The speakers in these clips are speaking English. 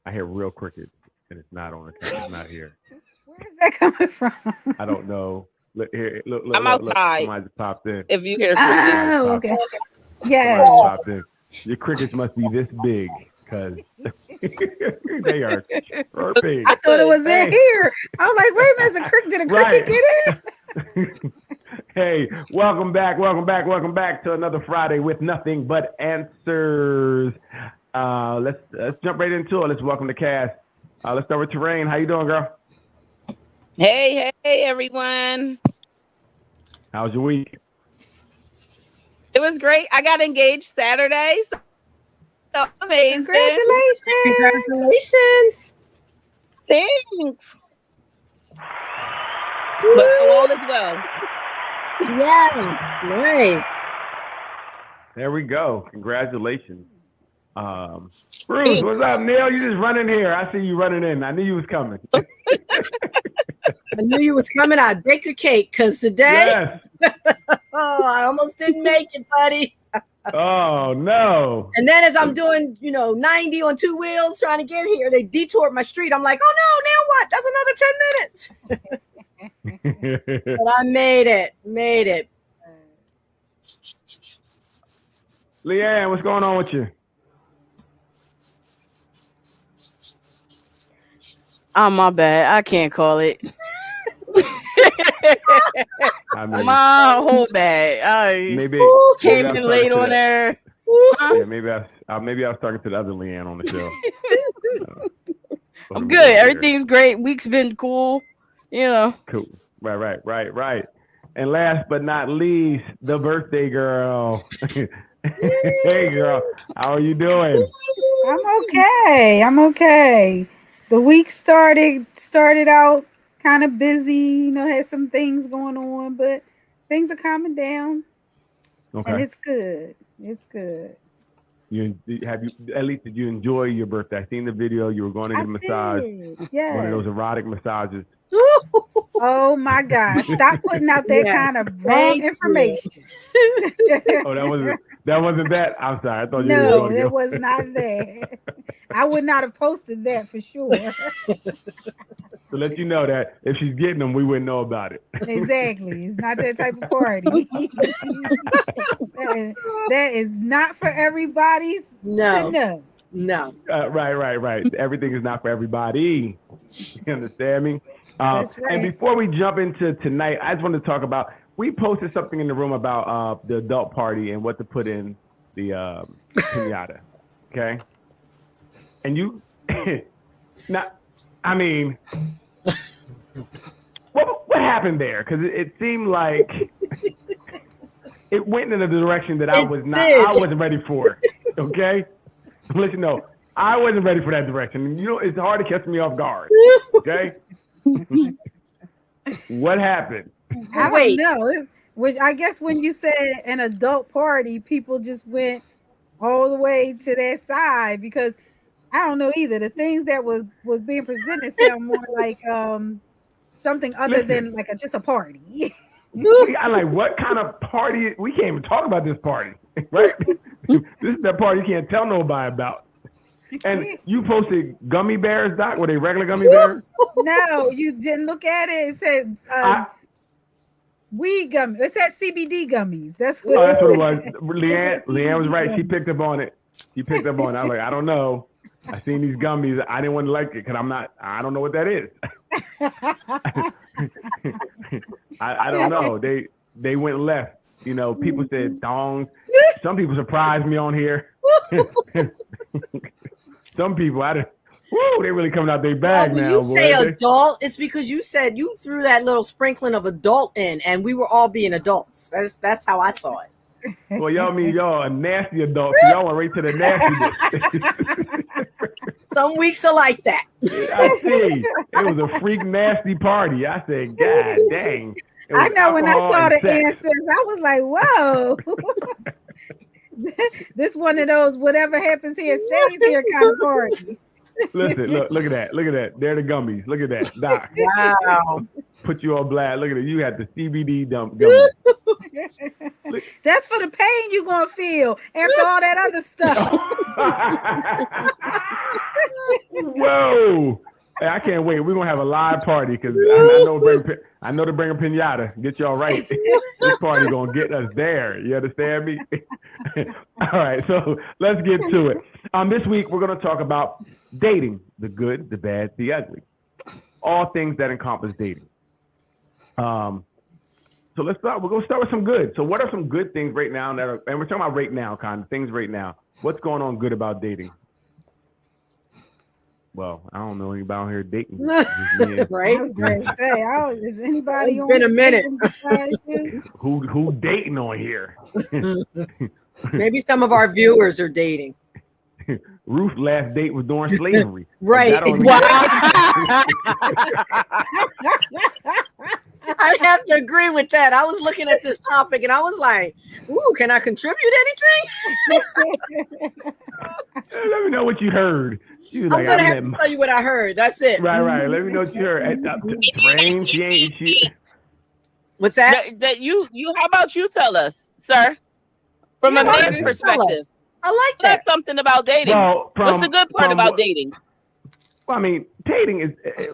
I hear real crickets, and it's not on the camera. It's not here. Where is that coming from? I don't know. Look here. Look. I'm outside. Somebody just popped in. If you hear crickets, Oh, okay. Somebody Yeah. just popped in. Your crickets must be this big, because they are chirping. I thought it was in Hey. here. I was like, wait a minute, did a cricket get in? Hey, welcome back to another Friday with nothing but answers. Let's jump right into it. Let's welcome the cast. Let's start with Terrain. How you doing, girl? hey, everyone. How's your week? It was great. I got engaged Saturday. So amazing. Congratulations. Thanks. But all is well. Yeah. Nice. There we go. Congratulations. Bruce, what's up, Neil? You just running here. I see you running in. I knew you was coming. I knew you was coming. I'd bake a cake because today, Yes. oh, I almost didn't make it, buddy. Oh no. And then as I'm doing, 90 on two wheels trying to get here, they detoured my street. I'm like, oh no, now what? That's another 10 minutes. But I made it. Leanne, what's going on with you? Oh, my bad. I can't call it. I mean, My whole bad. I maybe came I was in late talking to on that- there. Yeah, maybe I was talking to the other Leanne on the show. I'm good. Everything's great. Week's been cool. Cool. Right. And last but not least, the birthday girl. Hey, girl, how are you doing? I'm okay. The week started out kind of busy, had some things going on, but things are calming down. Okay. And it's good. It's good. At least did you enjoy your birthday? I seen the video. You were going to get a massage. Yeah. One of those erotic massages. Oh my gosh! Stop putting out that kind of wrong information. Oh, that wasn't that. I'm sorry. I thought you were No, going to it go. was not that. I would not have posted that for sure. To let you know that if she's getting them, we wouldn't know about it. Exactly. It's not that type of party. that is not for everybody's to know. No. Right. Everything is not for everybody. You understand me? That's right. And before we jump into tonight, I just want to talk about, we posted something in the room about the adult party and what to put in the pinata. Okay? And you, what happened there? Because it seemed like it went in a direction that I wasn't ready for. Okay? I'll let you know, I wasn't ready for that direction. It's hard to catch me off guard. Okay? What happened? I don't know. I guess when you said an adult party, people just went all the way to that side, because I don't know either. The things that was being presented sound more like something other than like just a party. I'm like, what kind of party? We can't even talk about this party, right? This is that party you can't tell nobody about. And you posted gummy bears, Doc? Were they regular gummy bears? No, you didn't look at it. It said weed gummies. It said CBD gummies. That's what it was. Leanne was right. She picked up on it. I was like, I don't know. I seen these gummies. I didn't want to like it because I don't know what that is. I don't know. They went left. People said dongs. Some people surprised me on here. Some people, they really coming out their bag now. When you say adult, it's because you said you threw that little sprinkling of adult in, and we were all being adults. That's how I saw it. Well, y'all mean y'all a nasty adult. So y'all went right to the nastiness. Some weeks are like that. I see. It was a freak nasty party. I said, God dang. I know when I saw the answers, I was like, whoa. This one of those whatever happens here stays here kind of parties. Listen, look at that. They're the gummies. Look at that. Doc. Wow. Put you on blast. Look at it. You had the CBD gummies. That's for the pain you're going to feel after all that other stuff. Whoa! Hey, I can't wait. We're gonna have a live party because I know to bring a pinata. Get y'all right. This party gonna get us there. You understand me? All right, so let's get to it. This week we're gonna talk about dating: the good, the bad, the ugly, all things that encompass dating. So let's start. We're gonna start with some good. So what are some good things right now and we're talking about right now, kind of things right now. What's going on good about dating? Well, I don't know anybody out here dating. Right? I was going to say, is anybody It's on been a minute. besides you? Who dating on here? Maybe some of our viewers are dating. Ruth's last date was during slavery. Right. That don't- I have to agree with that. I was looking at this topic and I was like, ooh, can I contribute anything? Let me know what you heard. She was I'm like, going to have to tell you what I heard. That's it. Right. Let me know what you heard. Train, she What's that? That you how about you tell us, sir? From Yeah, a why don't man's you tell perspective. us? I like Tell us that. something about dating. Well, What's the good part about dating? Well, I mean, dating is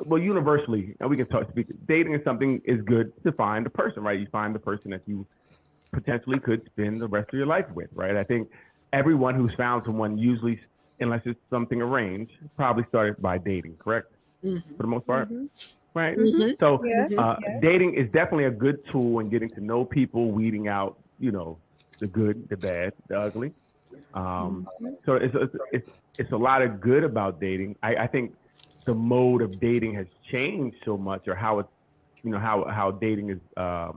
universally, and we can speak. Dating is something is good to find a person, right? You find the person that you potentially could spend the rest of your life with, right? I think everyone who's found someone, usually, unless it's something arranged, probably started by dating, correct? For the most part, right? So, Yes, yes. dating is definitely a good tool in getting to know people, weeding out, the good, the bad, the ugly. So it's a lot of good about dating. I think the mode of dating has changed so much, or how it's, how dating is, how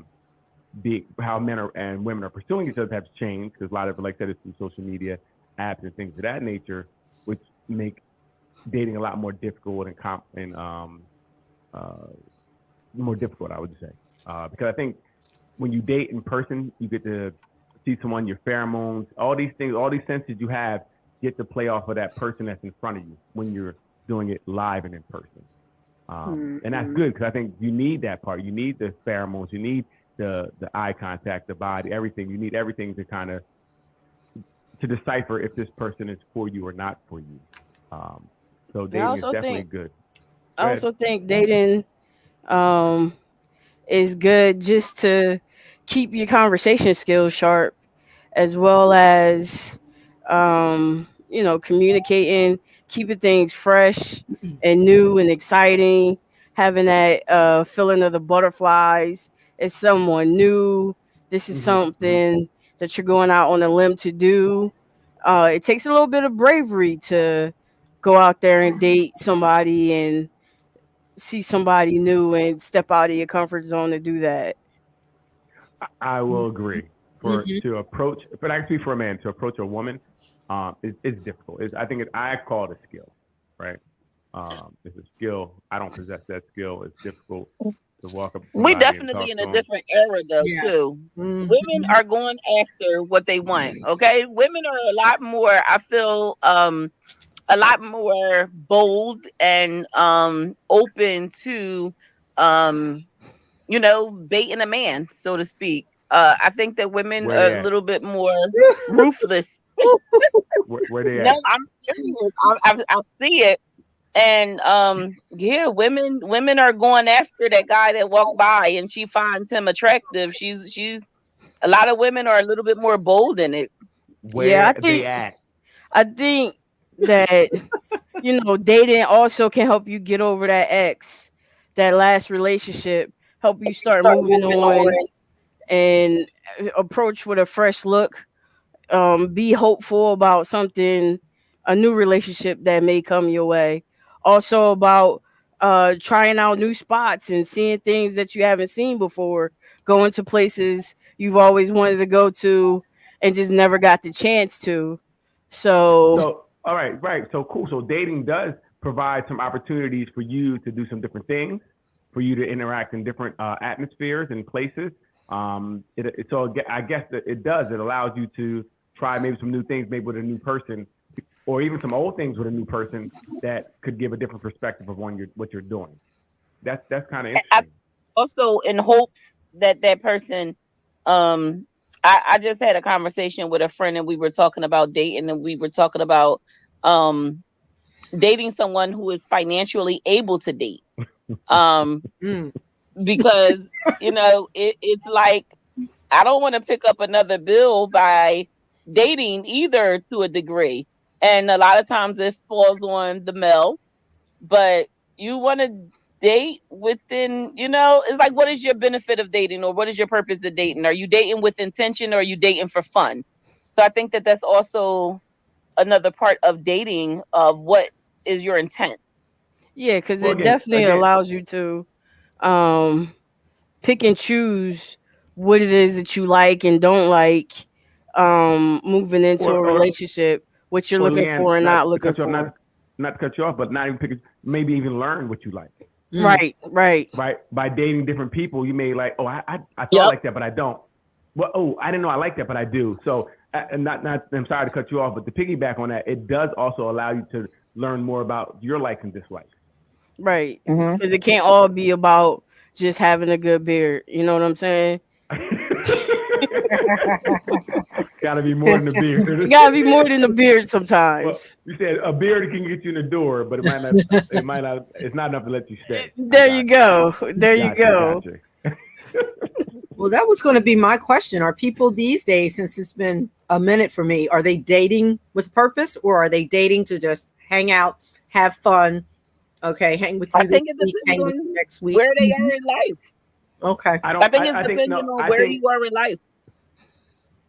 men and women are pursuing each other has changed, because a lot of it, like I said, is through social media, apps, and things of that nature, which make dating a lot more difficult and more difficult, I would say, because I think when you date in person, you get to see someone, your pheromones, all these things, all these senses you have get to play off of that person that's in front of you when you're doing it live and in person. And that's good, because I think you need that part. You need the pheromones, you need the eye contact, the body, everything. You need everything to kind of to decipher if this person is for you or not for you. So dating is definitely good. I also think dating is good just to keep your conversation skills sharp, as well as communicating, keeping things fresh and new and exciting, having that feeling of the butterflies. It's someone new. This is something that you're going out on a limb to do. It takes a little bit of bravery to go out there and date somebody and see somebody new and step out of your comfort zone to do that. I will agree. To approach, but actually for a man to approach a woman, it's difficult. I call it a skill, right? It's a skill. I don't possess that skill. It's difficult to walk up. We definitely in a different era though too. Women are going after what they want. Okay, women are a lot more. I feel a lot more bold and open to baiting a man, so to speak. I think that women are a little bit more ruthless. Where they at? No, I'm serious. I see it. And women are going after that guy that walked by and she finds him attractive. She's a lot of women are a little bit more bold in it. Where they at? I think that dating also can help you get over that ex, that last relationship, help you start moving on and approach with a fresh look. Be hopeful about something, a new relationship that may come your way. Also about trying out new spots and seeing things that you haven't seen before, going to places you've always wanted to go to and just never got the chance to. So all right. So cool. So dating does provide some opportunities for you to do some different things, for you to interact in different atmospheres and places. So I guess that it does. It allows you to try maybe some new things, maybe with a new person, or even some old things with a new person that could give a different perspective of what you're doing. That's kind of interesting. Also, in hopes that person. I just had a conversation with a friend, and we were talking about dating, and we were talking about dating someone who is financially able to date. Because it's like I don't want to pick up another bill by dating either to a degree. And a lot of times it falls on the male, but you want to date within, it's like, what is your benefit of dating, or what is your purpose of dating? Are you dating with intention, or are you dating for fun? So I think that that's also another part of dating, of what is your intent. Yeah, because it definitely allows you to pick and choose what it is that you like and don't like, moving into a relationship, what you're looking for and not looking for. Not to cut you off, but not even maybe even learn what you like. Right. By dating different people, you may like, I thought I like that, but I don't. Well, I didn't know I like that, but I do. So, I'm sorry to cut you off, but to piggyback on that, it does also allow you to learn more about your likes and dislikes. Right. Because it can't all be about just having a good beard. You know what I'm saying? Gotta be more than the beard. It gotta be more than the beard sometimes. Well, you said a beard can get you in the door, but it's not enough to let you stay. There you go. Well, that was going to be my question. Are people these days, since it's been a minute for me, are they dating with purpose, or are they dating to just hang out, have fun? Okay, hang with you this week, hang with you next week. Where they are in life. Okay. I think it's depending on where you are in life.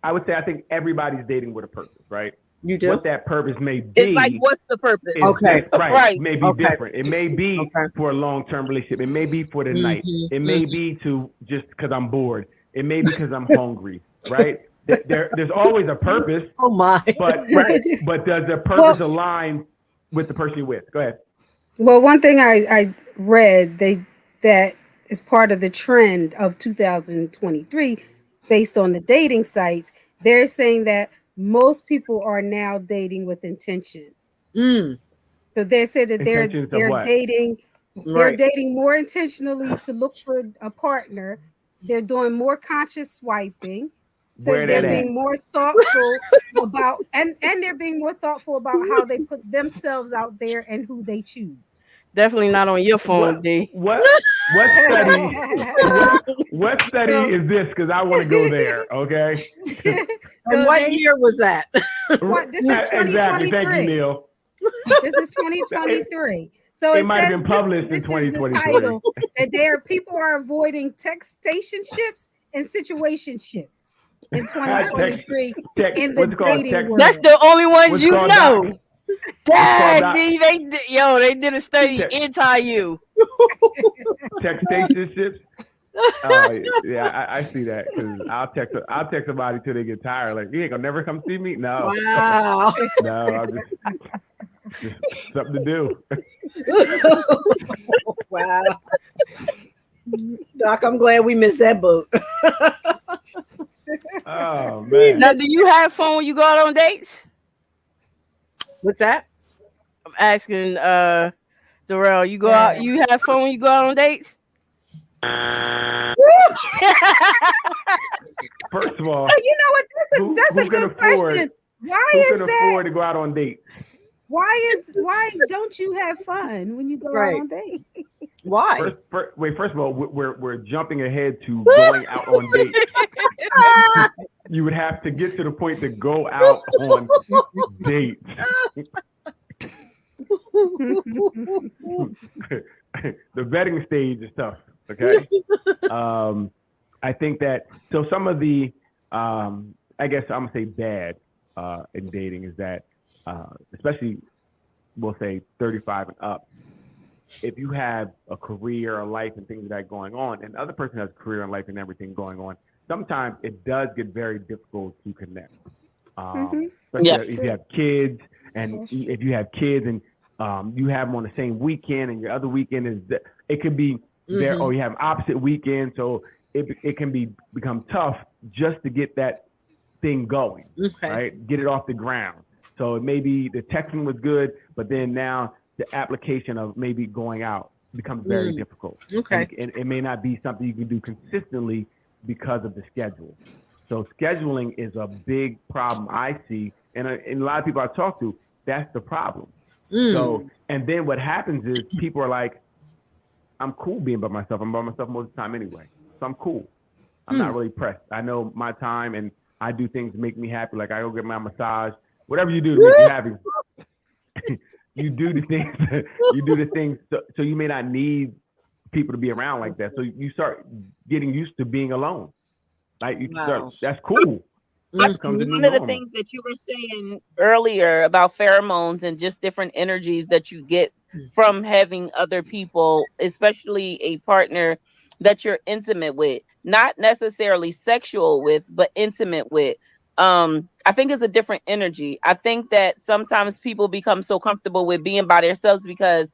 I would say I think everybody's dating with a purpose, right? You do? What that purpose may be. It's like, what's the purpose? Right. It may be different. It may be for a long-term relationship. It may be for the night. It may be to just because I'm bored. It may be because I'm hungry, right? There's always a purpose. Oh my! But does the purpose align with the person you're with? Go ahead. Well, one thing I read that is part of the trend of 2023, based on the dating sites, they're saying that most people are now dating with intention. So they said that they're dating. They're dating more intentionally to look for a partner. They're doing more conscious swiping. Says they're being more thoughtful about and they're being more thoughtful about how they put themselves out there and who they choose. Definitely not on your phone, D. What study is this? Because I want to go there. Okay. And what year was that? This is 2023. Exactly. Thank you, Neil. This is 2023. So it might have been published in 2023. That people are avoiding textationships and situationships in 2023 in the dating world. That's the only ones you know. Dang, D, they did a study anti-you. Textationships. Yeah, I see that, because I'll text somebody till they get tired. Like, you ain't gonna never come see me. No. Wow. No, I'm just something to do. Wow. Doc, I'm glad we missed that boat. Oh man. Now, do you have fun when you go out on dates? What's that? I'm asking Darrell, you go out, you have fun when you go out on dates? First of all, you know what? That's a good question. Who can afford to go out on dates? Why don't you have fun when you go out on dates? Why? First of all, we're jumping ahead to going out on dates. You would have to get to the point to go out on dates. The vetting stage is tough. Okay. I think that some of the I guess I'm gonna say bad in dating is that especially we'll say 35 and up, if you have a career, a life, and things like that going on, and the other person has a career and life and everything going on, sometimes it does get very difficult to connect. If you have kids, and if you have kids and you have them on the same weekend, and your other weekend is it could be there, or you have opposite weekends, so it can become tough just to get that thing going, right? Get it off the ground. So it may be the texting was good, but then now the application of maybe going out becomes very difficult. And it may not be something you can do consistently because of the schedule. So scheduling is a big problem I see, and a lot of people I talk to, that's the problem. So, and then what happens is people are like, I'm cool being by myself. I'm by myself most of the time anyway. So I'm cool. I'm not really pressed. I know my time and I do things that make me happy. Like I go get my massage, whatever you do to make you happy. You do the things. So you may not need people to be around like that. So you start getting used to being alone. Like that's cool. One of the things that you were saying earlier about pheromones and just different energies that you get from having other people, especially a partner that you're intimate with, not necessarily sexual with, but intimate with. I think it's a different energy. I think that sometimes people become so comfortable with being by themselves because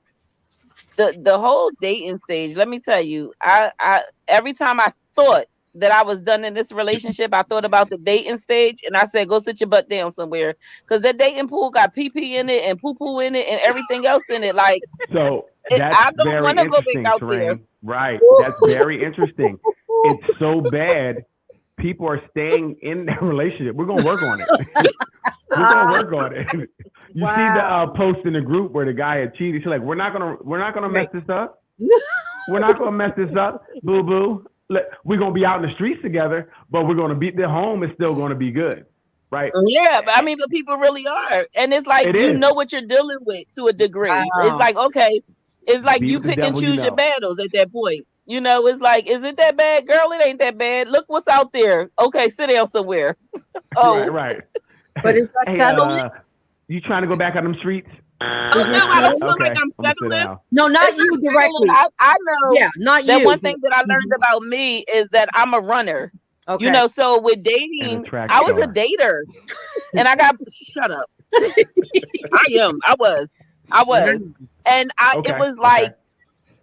the whole dating stage, let me tell you, I every time I thought that I was done in this relationship, I thought about the dating stage and I said, go sit your butt down somewhere. Because the dating pool got pee-pee in it and poo-poo in it and everything else in it. Like, so I don't want to go back out there. Right. That's very interesting. It's so bad. People are staying in that relationship. We're going to work on it. We're going to work on it. You see the post in the group where the guy had cheated. She's like, we're not gonna mess this up. We're not going to mess this up. Boo-boo. We're going to be out in the streets together, but we're going to be, the home is still going to be good. Right. Yeah. But I mean, but people really are. And it's like, you know what you're dealing with to a degree. Wow. It's like, okay. It's like you pick and choose your battles at that point. You know, it's like, is it that bad? Girl, it ain't that bad. Look what's out there. Okay. Sit down somewhere. Right. But is that settling? You trying to go back on them streets? No, I don't feel like I'm settling. No, not you directly. I know. Yeah, not that you. One thing that I learned about me is that I'm a runner. Okay. You know, so with dating, I was a dater, and I got shut up. I was, and it was like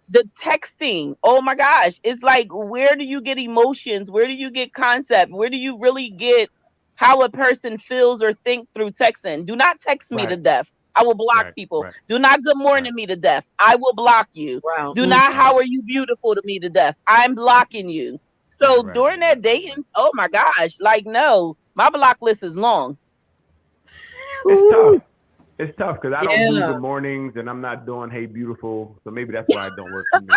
the texting. Oh my gosh, it's like, where do you get emotions? Where do you get concept? Where do you really get how a person feels or think through texting? Do not text me to death. I will block people. Do not good morning me to death. I will block you. Wow. Do not how are you beautiful to me to death. I'm blocking you. So during that dating, oh my gosh, like no, my block list is long. It's tough because I don't do good mornings and I'm not doing hey beautiful. So maybe that's why it don't work for me.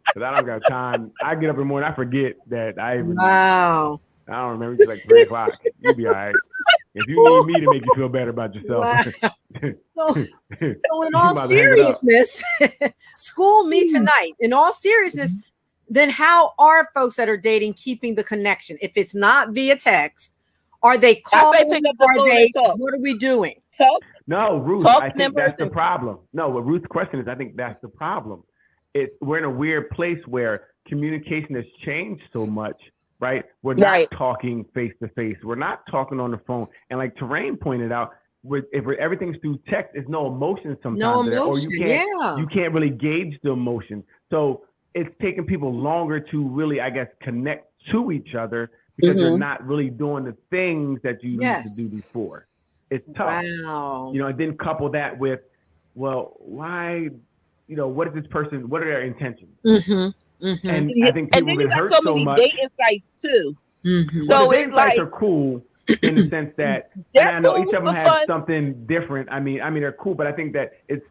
Because I don't got time. I get up in the morning, I forget that I even I don't remember. It's like 3 o'clock. You'll be all right. If you need me to make you feel better about yourself. Wow. So in all seriousness, school me tonight. In all seriousness, then how are folks that are dating keeping the connection? If it's not via text, are they calling? What are we doing? No, Ruth, I think that's the problem. No, what Ruth's question is, I think that's the problem. We're in a weird place where communication has changed so much. Right, we're not talking face to face. We're not talking on the phone. And like Terrain pointed out, if everything's through text, there's no emotion sometimes. No emotion, or you can't really gauge the emotion. So it's taking people longer to really, I guess, connect to each other because you're not really doing the things that you used to do before. It's tough. Wow. You know, and then couple that with, well, why? You know, what is this person? What are their intentions? And I think people have been hurt so much. Dating sites too. So it's like are cool in the sense that I know each of them has something different. I mean they're cool, but I think that it's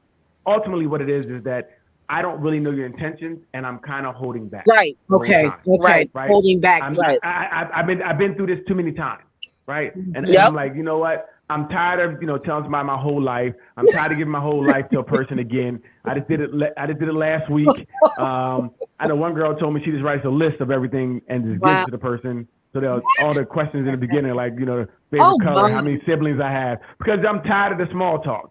ultimately what it is that I don't really know your intentions, and I'm kind of holding back. Right. Okay. Right. Holding back. I've been through this too many times. Right. And I'm like, you know what? I'm tired of telling somebody my whole life. I'm tired of giving my whole life to a person again. I just did it last week. I know one girl told me she just writes a list of everything and just gives it to the person. So there all the questions in the beginning, like favorite color, how many siblings I have, because I'm tired of the small talk.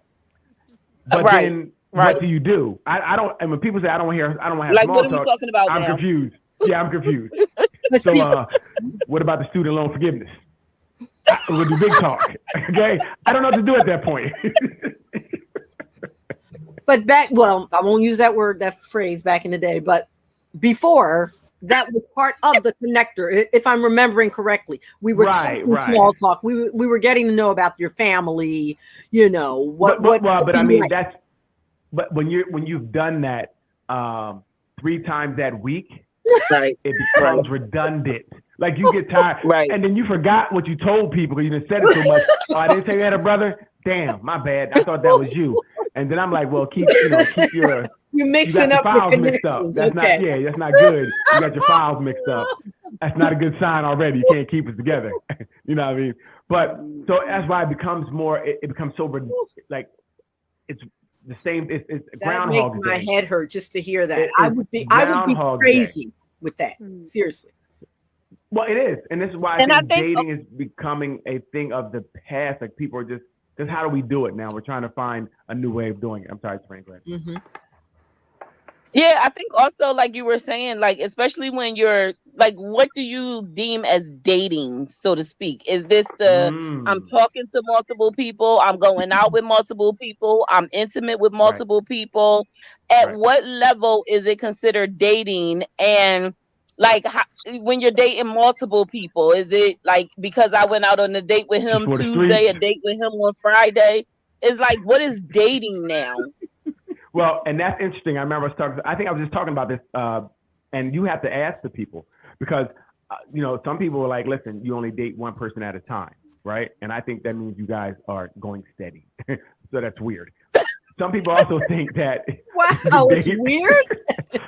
But then what do you do? I don't. And when people say I don't want to have like, small talk, what are we talking about I'm now? Confused. Yeah, I'm confused. So what about the student loan forgiveness? We'll do big talk. Okay, I don't know what to do at that point. But I won't use that phrase back in the day, but before that was part of the connector. If I'm remembering correctly, we were talking small talk. We were getting to know about your family. But I mean that's. But when you've done that 3 times that week, it becomes redundant. Like you get tired, and then you forgot what you told people because you didn't said it so much. Oh, I didn't say you had a brother. Damn, my bad. I thought that was you. And then I'm like, well, keep your You're you mixing got up your your files mixed up. connections. That's Okay. not that's not good. You got your files mixed up. That's not a good sign already. You can't keep it together. You know what I mean? But so that's why it becomes more. It becomes so like it's the same. It's That Groundhog makes my Day. head hurt just to hear that. It's I would be Groundhog Day. crazy with that. Seriously. Well, it is, and this is why I think dating is becoming a thing of the past. Like people are just how do we do it now? We're trying to find a new way of doing it. I'm sorry, Frank. Mm-hmm. Yeah, I think also like you were saying, like especially when you're like, what do you deem as dating, so to speak? Is this I'm talking to multiple people, I'm going out with multiple people, I'm intimate with multiple people? At what level is it considered dating? And like when you're dating multiple people, is it like because I went out on a date with him Tuesday, a date with him on Friday? It's like, what is dating now? Well, and that's interesting. I remember I think I was just talking about this, and you have to ask the people because, some people are like, listen, you only date one person at a time, right? And I think that means you guys are going steady. So that's weird. Some people also think that it's weird.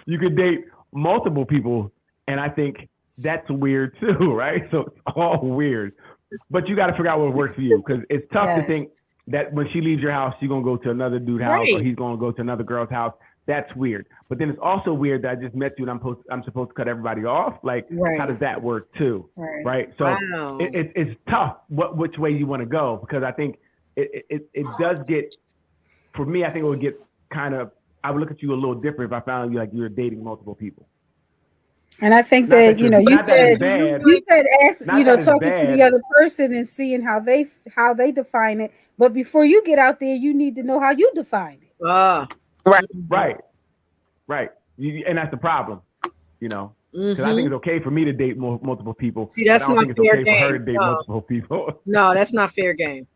You could date multiple people, and I think that's weird too, right? So it's all weird. But you got to figure out what works for you because it's tough to think that when she leaves your house, she's going to go to another dude's house or he's going to go to another girl's house. That's weird. But then it's also weird that I just met you and I'm supposed to cut everybody off. Like, how does that work too? Right. So it's tough which way you want to go because I think it does get, for me, I think it would get I would look at you a little different if I found you like you're dating multiple people. And I think that you said ask talking to the other person and seeing how they define it. But before you get out there, you need to know how you define it. Right. And that's the problem, because I think it's okay for me to date multiple people. See, that's not fair game. For her to date multiple people. No, that's not fair game.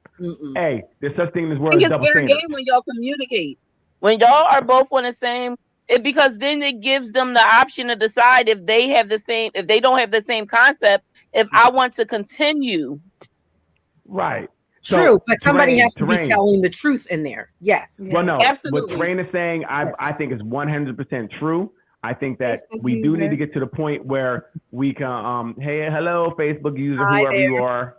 Hey, there's such thing as word. I think it's fair game when y'all communicate. When y'all are both on the same. Because then it gives them the option to decide if they don't have the same concept, if I want to continue. Right. True, but somebody has to be telling the truth in there. Yes. Well, no. Absolutely. What Terrain is saying, I think is 100% true. I think that we do need to get to the point where we can, hey, hello, Facebook user, whoever you are.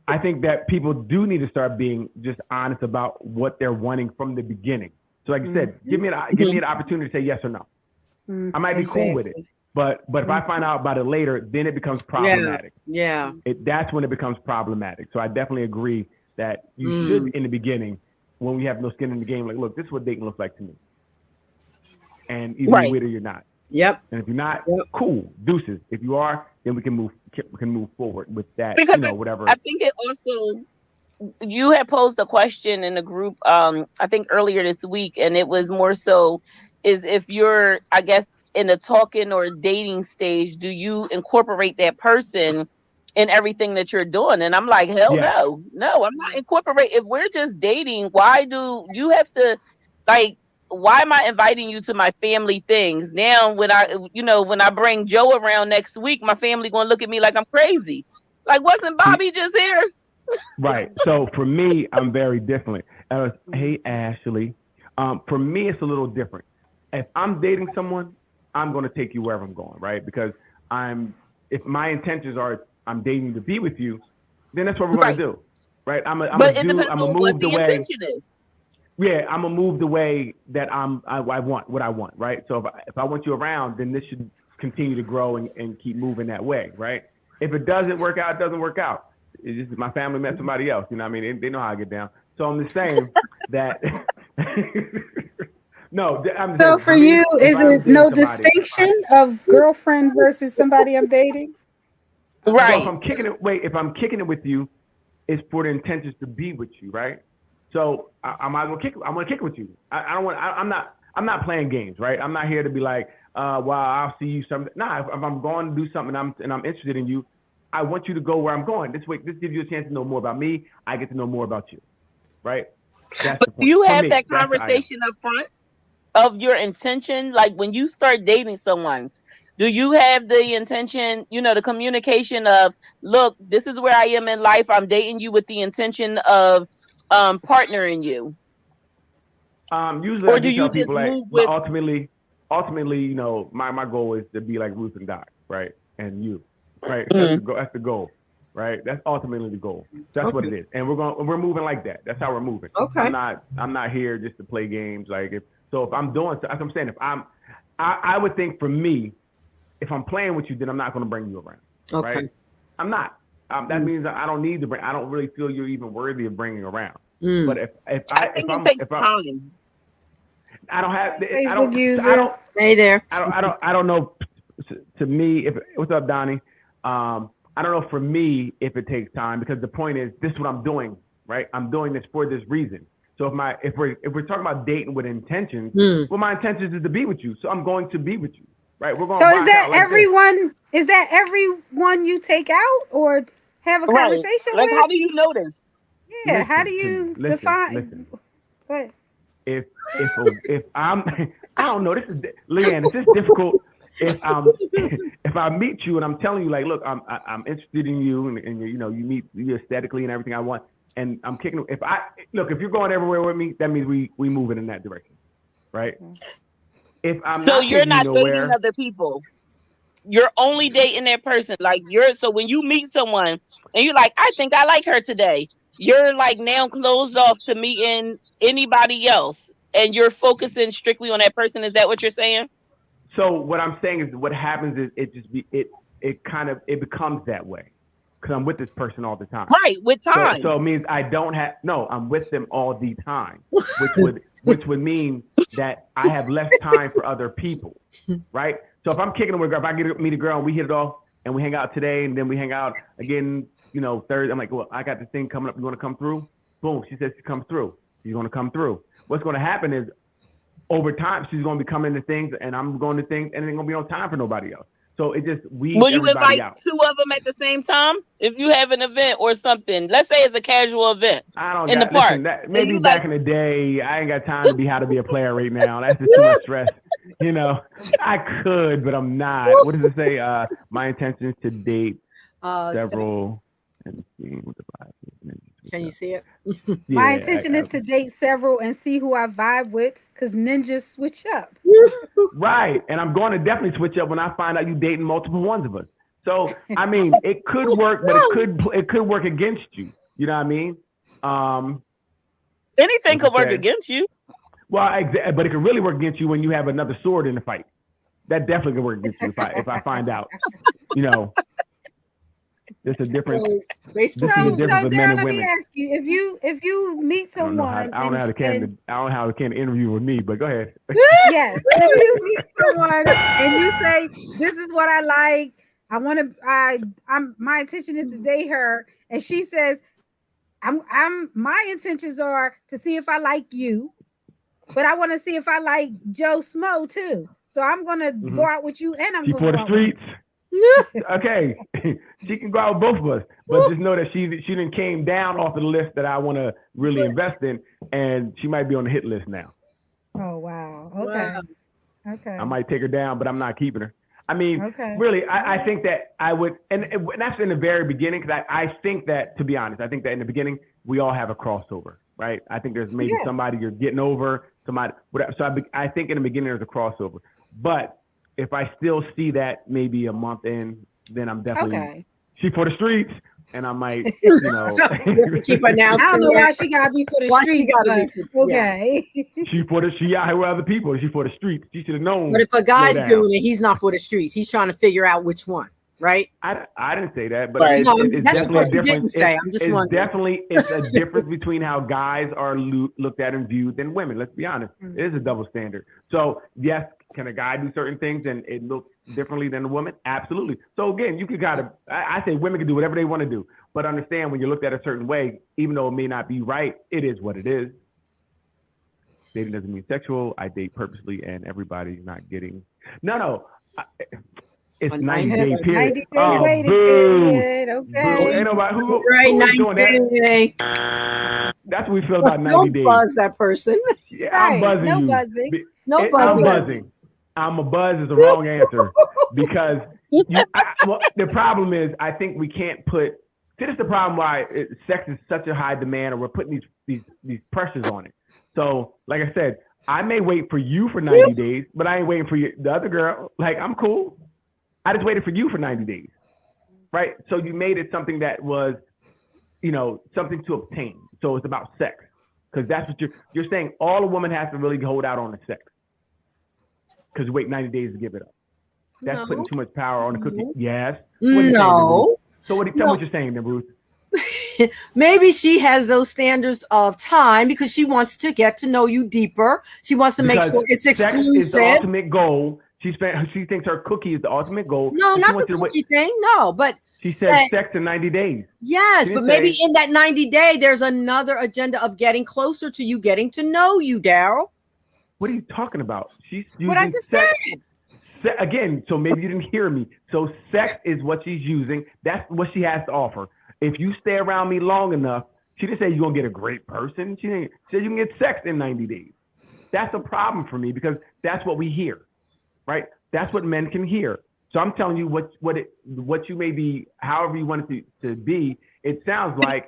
I think that people do need to start being just honest about what they're wanting from the beginning. So like you said, give me an opportunity to say yes or no. I might be cool with it, but if I find out about it later, then it becomes problematic. Yeah. That's when it becomes problematic. So I definitely agree that you should, in the beginning, when we have no skin in the game, like, look, this is what dating looks like to me. And either you're with it or you're not. Yep. And if you're not, cool, deuces. If you are, then we can move forward with that. Because whatever. I think it also. You had posed a question in the group, I think earlier this week, and it was more so is if you're, I guess, in the talking or dating stage, do you incorporate that person in everything that you're doing? And I'm like, hell no, I'm not incorporating. If we're just dating, why do you have to, like, why am I inviting you to my family things? Now, when I bring Joe around next week, my family going to look at me like I'm crazy. Like, wasn't Bobby just here? Right. So for me, I'm very different. Hey, Ashley. For me, it's a little different. If I'm dating someone, I'm going to take you wherever I'm going, right? Because if my intentions are I'm dating to be with you, then that's what we're going to do, right? I'm gonna move the way. Intention is. Yeah, I'm gonna move the way that I want what I want, right? So if I want you around, then this should continue to grow and keep moving that way, right? If it doesn't work out, it doesn't work out. It's just my family met somebody else. You know what I mean? They know how I get down. So I'm just saying that. No. So for you, is it no distinction of girlfriend versus somebody I'm dating? Right. So if I'm kicking it with you, it's for the intentions to be with you, right? So I'm gonna kick it with you. I'm not playing games, right? I'm not here to be like, well, I'll see you something. Nah, if I'm going to do something and I'm interested in you, I want you to go where I'm going. This gives you a chance to know more about me. I get to know more about you, right? But do you have that conversation up front of your intention? Like when you start dating someone, do you have the intention, the communication of, look, this is where I am in life. I'm dating you with the intention of partnering you? Usually, Or I do you tell just people, like, move with? ultimately, you know, my goal is to be like Ruth and Doc, right? And you, right? Mm-hmm. That's the goal, right? That's ultimately the goal. That's what it is, and we're moving like that. That's how we're moving. Okay. I'm not here just to play games. Like if I'm doing, as I'm saying, I would think for me, if I'm playing with you, then I'm not going to bring you around. Okay. Right? I'm not. That means I don't need to bring. I don't really feel you're even worthy of bringing around. But if I think it takes time. I don't have. Facebook user. I don't. Hey there. I don't know. To me, what's up, Donnie? I don't know for me if it takes time, because the point is, this is what I'm doing, right? I'm doing this for this reason. So if we're talking about dating with intentions, well, my intentions is to be with you, so I'm going to be with you, right? We're going. So is that everyone? Is that everyone you take out or have a conversation Like, with? how do you notice? Yeah, Listen, how do you define? Listen. What? If I'm, I don't know. This is Leanne. This is difficult. If I meet you and I'm telling you, like, look, I'm interested in you, and you know, you meet you aesthetically and everything I want, and I'm kicking. If you're going everywhere with me, that means we moving in that direction, right? If I'm so not you're not nowhere, dating other people. You're only dating that person. Like so when you meet someone and you're like, I think I like her today, you're like now closed off to meeting anybody else, and you're focusing strictly on that person. Is that what you're saying? So what I'm saying is, what happens is it becomes that way, because I'm with this person all the time. Right, with time. So it means I'm with them all the time, which would mean that I have less time for other people, right? So if I'm kicking it with a girl, if I meet a girl and we hit it off and we hang out today and then we hang out again, you know, Thursday, I'm like, well, I got this thing coming up. You want to come through? Boom. She says she comes through. She's going to come through. What's going to happen is, over time, she's going to be coming to things and I'm going to things, and there's going to be no time for nobody else. So it just weeds Will you everybody invite out. two of them at the same time? If you have an event or something, let's say it's a casual event in the park. Maybe back in the day, I ain't got time to be a player right now. That's just too much stress. You know, I could, but I'm not. What does it say? My intention is to date several. And see what the vibe is. Can you see it? My intention is to date several and see who I vibe with, because ninjas switch up. Right. And I'm going to definitely switch up when I find out you dating multiple ones of us. So, I mean, it could work, but it could work against you. You know what I mean? Anything could work against you. Well, but it could really work against you when you have another sword in the fight. That definitely could work against you if I find out, you know. There's a difference. So Darryl, let me ask you: if you meet someone, I don't know how to can interview with me, but go ahead. Yes, if you meet someone and you say, "This is what I like. My intention is to date her," and she says, my intentions are to see if I like you, but I want to see if I like Joe Smo too. So I'm gonna go out with you, and I'm going for the streets. Okay, she can go out with both of us, but just know that she didn't came down off of the list that I want to really invest in, and she might be on the hit list now. Oh wow! Okay, wow. Okay. I might take her down, but I'm not keeping her. I mean, really, I think that I would, and that's in the very beginning, because I think that, to be honest, I think that in the beginning we all have a crossover, right? I think there's maybe somebody you're getting over, somebody, whatever. So I think in the beginning there's a crossover, but if I still see that maybe a month in, then I'm definitely she for the streets, and I might, you know, keep announcing. I don't know why she gotta be for the streets. She out here with other people. She for the streets. She should have known. But if a guy's doing it, he's not for the streets. He's trying to figure out which one, right? I didn't say that, but it's definitely a difference. I'm just wondering. It's a difference between how guys are looked at and viewed than women. Let's be honest. It is a double standard. So yes. Can a guy do certain things and it looks differently than a woman? Absolutely. So again, you could I say women can do whatever they want to do, but understand when you're looked at a certain way, even though it may not be right, it is what it is. Dating doesn't mean sexual. I date purposely, and everybody's not getting. No. It's 90-day period. 90-day waiting period. Okay. Ain't nobody who right, 90 doing day. That. That's what we feel about 90 days. Don't buzz that person. Yeah, right. I'm buzzing you. Buzzing. No buzzing. I'm buzzing. I'm a buzz is the wrong answer, because the problem is I think we can't put See, this is the problem why sex is such a high demand, or we're putting these pressures on it. So, like I said, I may wait for you for 90 days, but I ain't waiting for you, the other girl. Like, I'm cool. I just waited for you for 90 days, right? So you made it something that was, something to obtain. So it's about sex, because that's what you're saying. All a woman has to really hold out on the sex, because you wait 90 days to give it up. That's putting too much power on the cookie. Yes. No. So tell me what you're saying then, Ruth. Maybe she has those standards of time because she wants to get to know you deeper. She wants to make sure it's exclusive. Sex is the ultimate goal. She thinks her cookie is the ultimate goal. No, not the cookie thing. No, but she said sex in 90 days. Yes, but maybe in that 90 day, there's another agenda of getting closer to you, getting to know you, Daryl. What are you talking about? She's using what I just said. Again, so maybe you didn't hear me. So sex is what she's using. That's what she has to offer. If you stay around me long enough, she didn't say you're going to get a great person. She said you can get sex in 90 days. That's a problem for me because that's what we hear, right? That's what men can hear. So I'm telling you what you may be, however you want it to be. It sounds like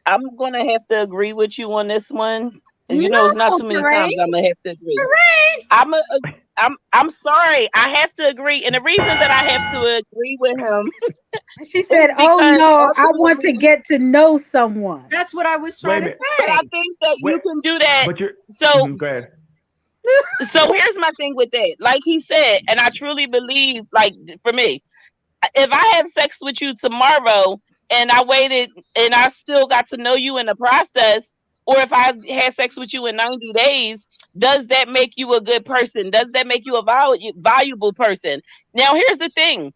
I'm going to have to agree with you on this one. And it's not too many times I'm going to have to agree. I'm sorry. I have to agree. And the reason that I have to agree with him. She said, oh no, I want to get to know someone. That's what I was trying to say. But I think that you can do that. Go ahead. So here's my thing with that. Like he said, and I truly believe, like for me, if I have sex with you tomorrow and I waited and I still got to know you in the process, or if I had sex with you in 90 days, does that make you a good person? Does that make you a valuable person? Now, here's the thing.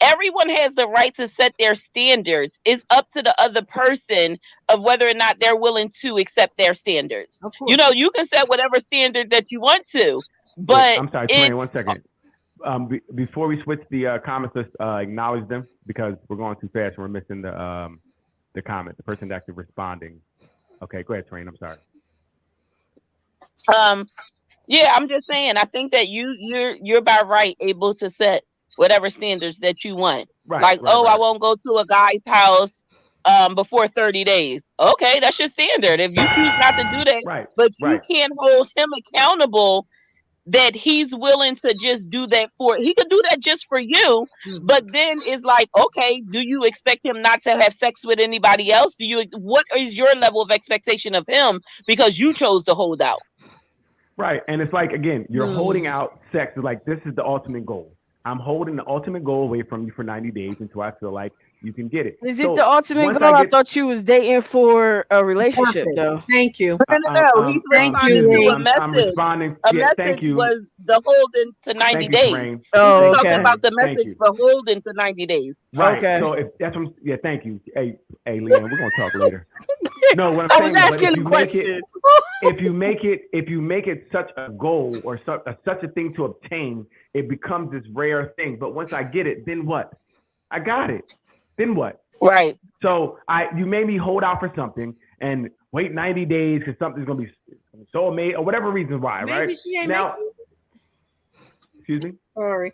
Everyone has the right to set their standards. It's up to the other person of whether or not they're willing to accept their standards. You can set whatever standard that you want to, but wait, I'm sorry, Trey, 1 second. Before we switch the comments, let's acknowledge them because we're going too fast and we're missing the comment, the person actually responding. Okay, go ahead, Train. I'm sorry. Yeah, I'm just saying. I think that you're by right able to set whatever standards that you want. Right. I won't go to a guy's house before 30 days. Okay, that's your standard. If you choose not to do that, but you can't hold him accountable that he's willing to just do that he could do that just for you, but then it's like, okay, do you expect him not to have sex with anybody else? What is your level of expectation of him because you chose to hold out? Right. And it's like, again, you're holding out sex. It's like, this is the ultimate goal. I'm holding the ultimate goal away from you for 90 days until I feel like you can get it. Is it the ultimate goal? I thought you was dating for a relationship, though. Thank you. No, he's responding to a message. I'm responding. A message was the holding to 90 days. He's talking about the message for holding to 90 days. Right. Okay. So if that's what thank you. Hey, Leanne, we're gonna talk later. No, what I'm saying is, asking a question. If you make it such a goal or such a thing to obtain, it becomes this rare thing. But once I get it, then what? I got it. Then what? Right. So you made me hold out for something and wait 90 days because something's gonna be so amazing or whatever reason why, maybe right? She ain't now, excuse me? Sorry.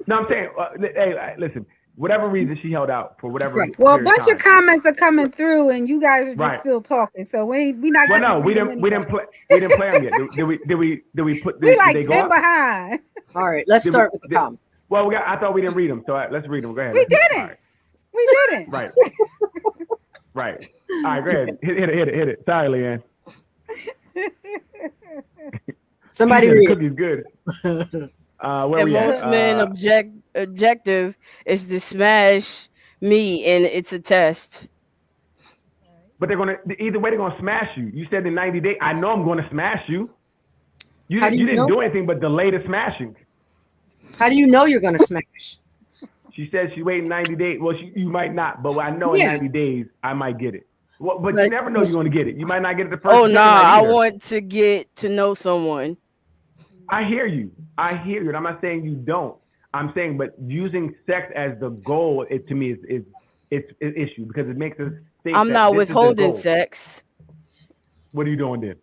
No, I'm saying, hey, listen, whatever reason she held out for whatever. Right. Well, a bunch of comments are coming through, and you guys are just still talking. So we not. Well, no, we didn't play them yet. Did we put? We like 10 behind. All right, let's start with the comments. Well, I thought we didn't read them, so let's read them. Go ahead. We didn't. We didn't. Right. Right. All right, go ahead. Hit it. Sorry, Leanne. Somebody read cookie's good. Where we most men objective is to smash me, and it's a test. But either way they're gonna smash you. You said in 90 days. I know I'm gonna smash you. You didn't do anything but delay the smashing. How do you know you're gonna smash? She said she waited 90 days. Well, you might not, but I know in 90 days I might get it. Well, but you never know you're going to get it. You might not get it the first. Oh no, I want to get to know someone. I hear you, and I'm not saying you don't. I'm saying, but using sex as the goal, to me is it's an issue because it makes us think. I'm not withholding sex. What are you doing then?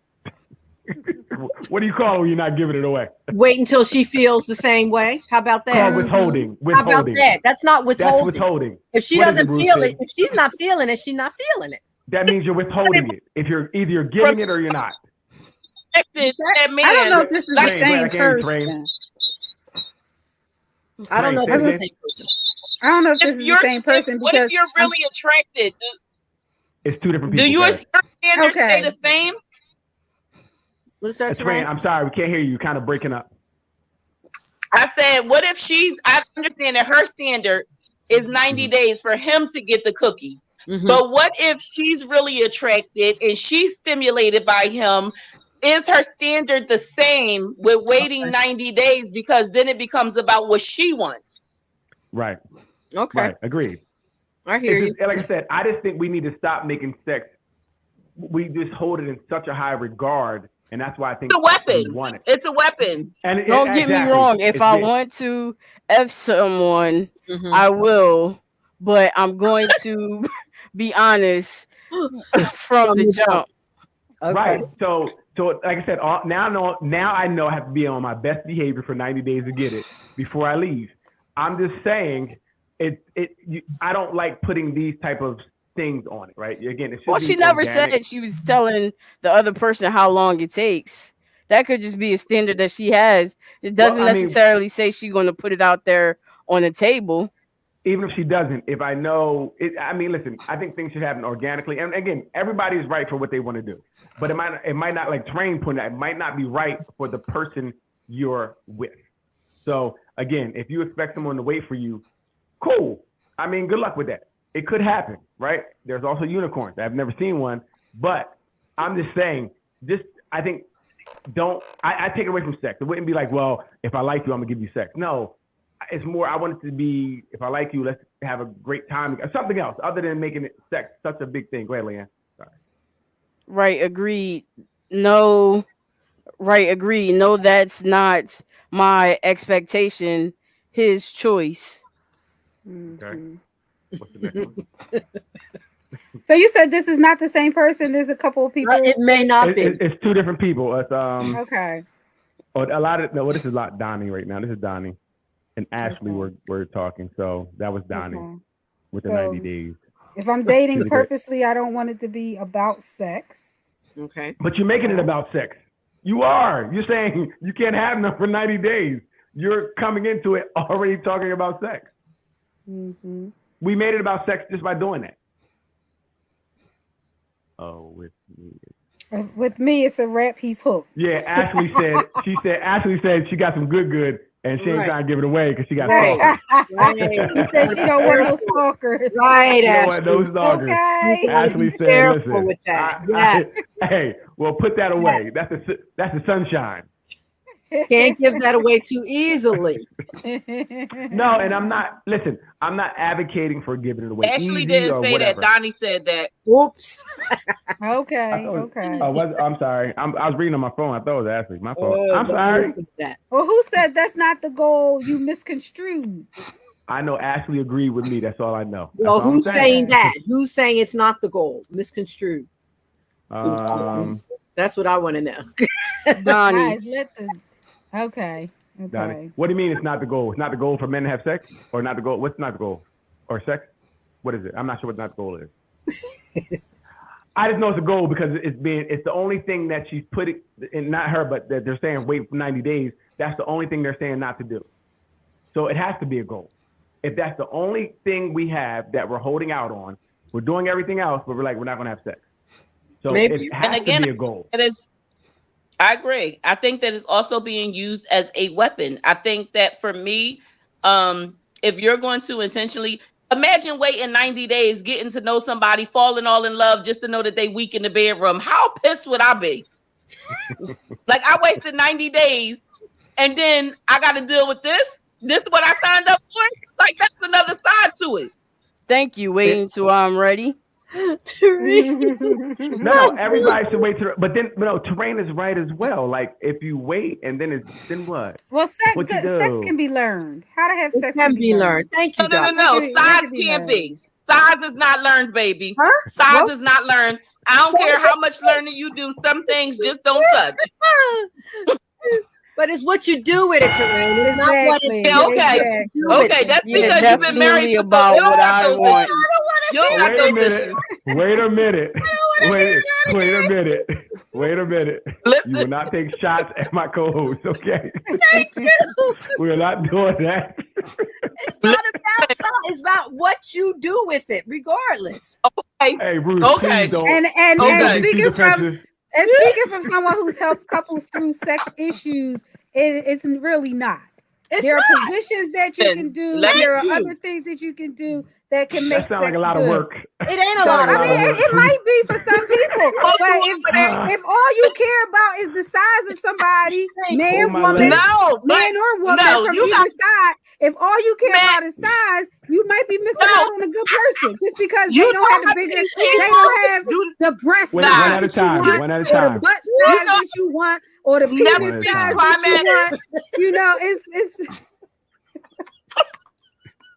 What do you call it when you're not giving it away? Wait until she feels the same way. How about that? Called withholding. How about that? That's not withholding. That's withholding. If she doesn't feel it, if she's not feeling it, she's not feeling it. That means you're withholding it. If you're either you're giving it or you're not. I don't know if this is the same person. I don't know if it's the same person. I don't know if this is the same person. What if you're really attracted? It's two different people. Do your standards stay the same? What's that? I'm sorry, we can't hear you. You're kind of breaking up. I said, what if I understand that her standard is 90 days for him to get the cookie. But what if she's really attracted and she's stimulated by him? Is her standard the same with waiting 90 days? Because then it becomes about what she wants. Right. Okay. Right. Agreed. I hear you. Like I said, I just think we need to stop making sex. We just hold it in such a high regard, and that's why I think it's a weapon. Want it. It's a weapon. And don't get me wrong. If I want to F someone, I will, but I'm going to be honest from the jump. Okay. Right. So like I said, now I know I have to be on my best behavior for 90 days to get it before I leave. I'm just saying I don't like putting these type of things on it, right? Again, she never said she was telling the other person how long it takes. That could just be a standard that she has. It doesn't necessarily say she's going to put it out there on the table. Even if she doesn't, if I know it, listen, I think things should happen organically. And again, everybody's right for what they want to do, but it might not, like Train put it might not be right for the person you're with. So again, if you expect someone to wait for you, cool. Good luck with that. It could happen, right? There's also unicorns. I've never seen one, but I'm just saying, I think I take it away from sex. It wouldn't be like, well, if I like you, I'm gonna give you sex. No. It's more, I want it to be, if I like you, let's have a great time. Something else other than making it sex such a big thing. Go ahead, Leanne. Sorry. Right. Agreed. No. Right. Agreed. No, that's not my expectation. His choice. Okay. What's the next one? So you said this is not the same person. There's a couple of people. It may not be. It's two different people. It's okay. This is Donnie right now. This is Donnie. And Ashley we're talking, so that was Donnie with the 90 days. If I'm dating purposely, I don't want it to be about sex. Okay. But you're making it about sex. You are. You're saying you can't have enough for 90 days. You're coming into it already talking about sex. Mm-hmm. We made it about sex just by doing that. Oh, with me, it's a wrap. He's hooked. Yeah, Ashley said she got some good. And she ain't trying to give it away because she got stalkers. She said she don't want no stalkers. Right, Ashley. No stalkers. Okay. Ashley said, careful listen, with that. Hey, well, put that away. That's the sunshine. Can't give that away too easily. No, and I'm not advocating for giving it away. Ashley didn't say that. Donnie said that. Whoops. Okay. I'm sorry. I was reading on my phone. I thought it was Ashley. My fault. I'm sorry. Well, who said that's not the goal? You misconstrued. I know Ashley agreed with me. That's all I know. Well, who's saying that? Who's saying it's not the goal? Misconstrued. That's what I want to know. Donnie. Okay. Donnie, what do you mean it's not the goal? It's not the goal for men to have sex, or not the goal? What's not the goal? Or sex? What is it? I'm not sure what not the goal is. I just know it's a goal because it's the only thing that she's putting, and not her, but that they're saying wait for 90 days. That's the only thing they're saying not to do. So it has to be a goal. If that's the only thing we have that we're holding out on, we're doing everything else, but we're not going to have sex. So it has to be a goal. I agree. I think that it's also being used as a weapon. I think that for me, if you're going to intentionally imagine waiting 90 days, getting to know somebody, falling all in love just to know that they weak in the bedroom, how pissed would I be? Like I wasted 90 days and then I got to deal with this. This is what I signed up for. Like that's another side to it. Thank you. Waiting until I'm ready. No, everybody should wait. But Terrain is right as well. Like if you wait and then what? Well, sex can be learned. How to have sex can be learned. Thank you. No. Side camping. Size is not learned, baby. Huh? Size What? is not learned. I don't So care how much learning you do. Some things just don't touch. But it's what you do with it, Terrain. It's not what it's Yeah, okay. Okay, that's because you've been married for so long. You don't have those issues. You don't have those issues. Wait a minute. Wait a minute. Listen. You will not take shots at my co-host, okay? Thank you. We are not doing that. It's not about size. It's about what you do with it, regardless. Hey, Bruce, Okay. please don't. And Okay. speaking from someone who's helped couples through sex issues, it's really not. There are positions that you can do. There are other things that you can do that can make That sounds like a sex lot good. of work. It ain't a lot. I mean, it might be for some people, but if all you care about is the size of somebody, man, woman, man or woman from either side, if all you care about is size, you might be missing out on a good person just because they don't have the bigger, they don't have the breast size. One at a time. Or the butt size that you want, or the penis size that you want. You know, it's.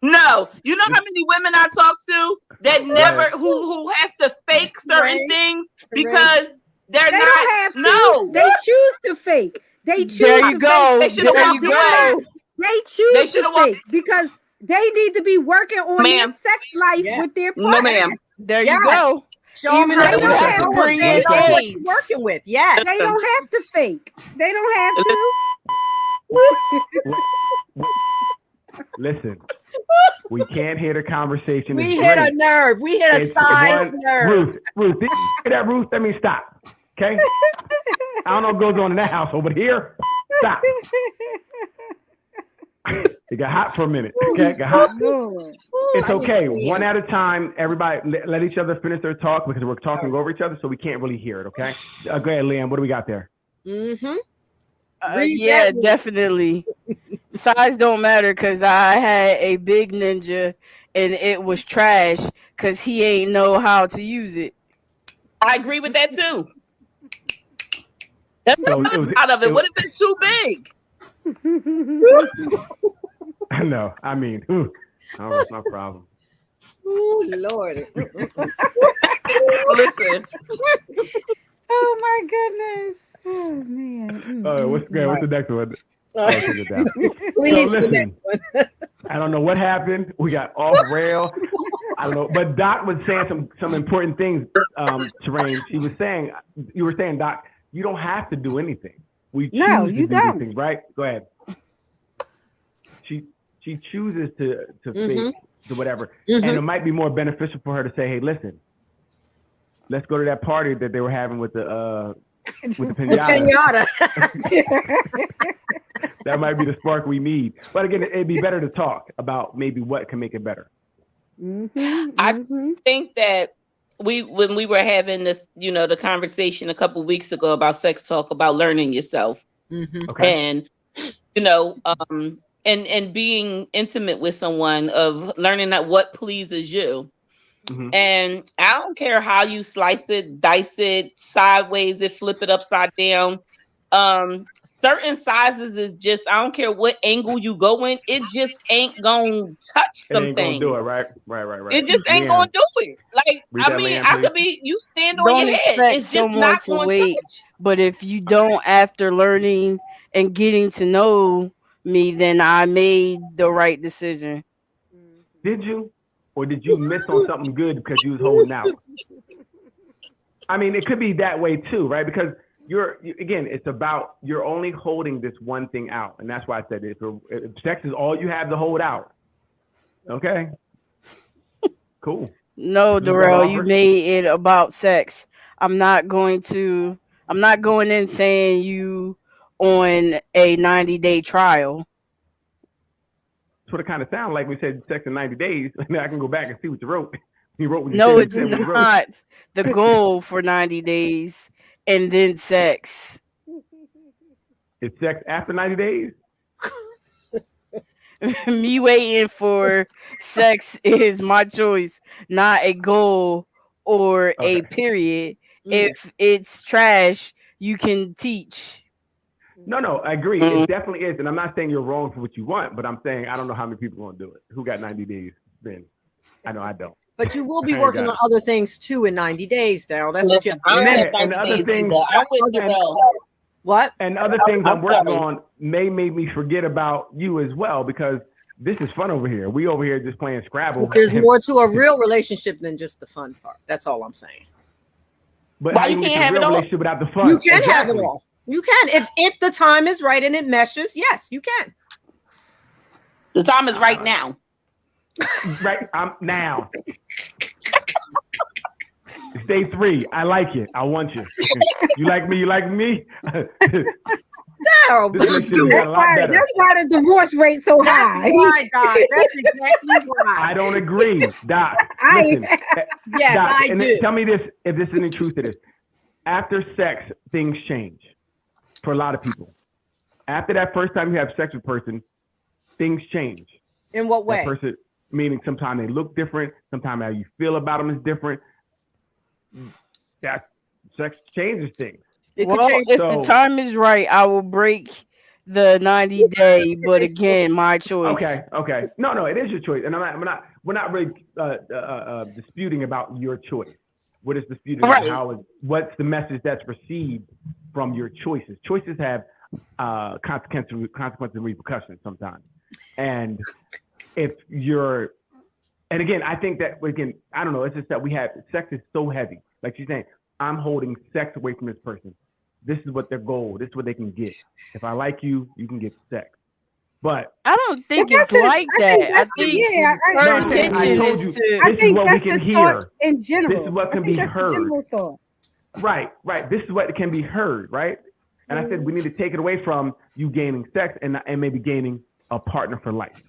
No, you know how many women I talk to that never who have to fake certain things because they don't have to. No, they choose to fake. They choose. There you go. They should have walked away. They choose to fake because they need to be working on their sex life with their partner. No, ma'am. There you go. Show them how they don't have to bring in what AIDS. you're working with. Yes. They don't have to fake. They don't have to. Listen, we can't hit a conversation. We hit a nerve. We hit a size nerve. Ruth, did you hear that, Ruth? That means stop. Okay? I don't know what goes on in that household, but here, stop. It got hot for a minute. Okay? It got hot. It's okay. One at a time. Everybody, let each other finish their talk because we're talking over each other, so we can't really hear it. Okay? Go ahead, Liam. What do we got there? Mm-hmm. Yeah, definitely. Size don't matter because I had a big ninja and it was trash because he ain't know how to use it. I agree with that too. That's the fun out of it. What if it's too big? No, I mean, that's my problem. Oh Lord. Listen. Oh my goodness. Oh man. What's the next one? Please, so listen, I don't know what happened. We got off rail. I don't know, but Doc was saying some important things. Terrain, you were saying, Doc, you don't have to do anything. We choose to do these things, right? Go ahead. She chooses to fake to whatever, and it might be more beneficial for her to say, "Hey, listen, let's go to that party that they were having with the pinata." That might be the spark we need. But again, it'd be better to talk about maybe what can make it better. I think that when we were having this, the conversation a couple weeks ago about sex talk, about learning yourself, and and being intimate with someone, of learning that what pleases you. And I don't care how you slice it, dice it, sideways it, flip it upside down. Certain sizes is just, I don't care what angle you go in, it just ain't gonna touch some things. Do it, right. It just ain't gonna do it. Like, I mean, I could be, you stand on your head. It's just not going to touch. But if you don't, after learning and getting to know me, then I made the right decision. Did you? Or did you miss on something good because you was holding out? I mean, it could be that way too, right? Because again, it's about, you're only holding this one thing out. And that's why I said if sex is all you have to hold out. Okay. Cool. No, Darrell, you made it about sex. I'm not going in saying you on a 90-day trial. That's what it kind of sounded like. We said sex in 90 days. I mean, I can go back and see what you wrote. You wrote what you no, said, it's not the goal for 90 days and then sex. It's sex after 90 days? Me waiting for sex is my choice, not a goal or a period. If it's trash, you can teach. No, I agree. It definitely is. And I'm not saying you're wrong for what you want, but I'm saying I don't know how many people are going to do it. Who got 90 days then? I know I don't. But you will be I working got on it. other things too in 90 days, Daryl. That's what you Listen, have to I don't remember. have and 90 other days things- either. I'm with you, bro. What? And other things I'm I'm working sorry. on may make me forget about you as well, because this is fun over here. We over here just playing Scrabble. There's more to a real relationship than just the fun part. That's all I'm saying. But Why how you you get can't the have it real all? relationship without the fun? You can have it Exactly. all. You can. If the time is right and it meshes, yes, you can. The time is right now. Right, I'm now. It's day 3. I like it. I want you. You like me? You like me? Daryl, This relationship got a lot better. That's why the divorce rate so that's high. why, Doc. That's exactly why. I don't agree, Doc. I- Listen, Yes, Doc, I and do. tell me this, if this is any truth to this. After sex, things change for a lot of people. After that first time you have sex with a person, things change. In what way? That person, meaning sometimes they look different, sometimes how you feel about them is different. That sex changes things. It could Well, change. if the So- time is right, I will break the 90-day. But again, my choice. Okay. No, it is your choice, and we're not really disputing about your choice. We're just disputing Right. what's the message that's received from your choices. Choices have consequences and repercussions sometimes, and if you're, and again, I think that I don't know. It's just that we have sex is so heavy. Like she's saying, I'm holding sex away from this person. This is what their goal. This is what they can get. If I like you, you can get sex. But I don't think Well, it's that's it. like I that. think I that's the- think yeah, I- her No, I'm saying, I intention told is you. to. I This is think what we that's can the hear. thought in general. This is what can I think be that's the heard. general thought. Right. This is what can be heard, right? And I said we need to take it away from you gaining sex and maybe gaining a partner for life,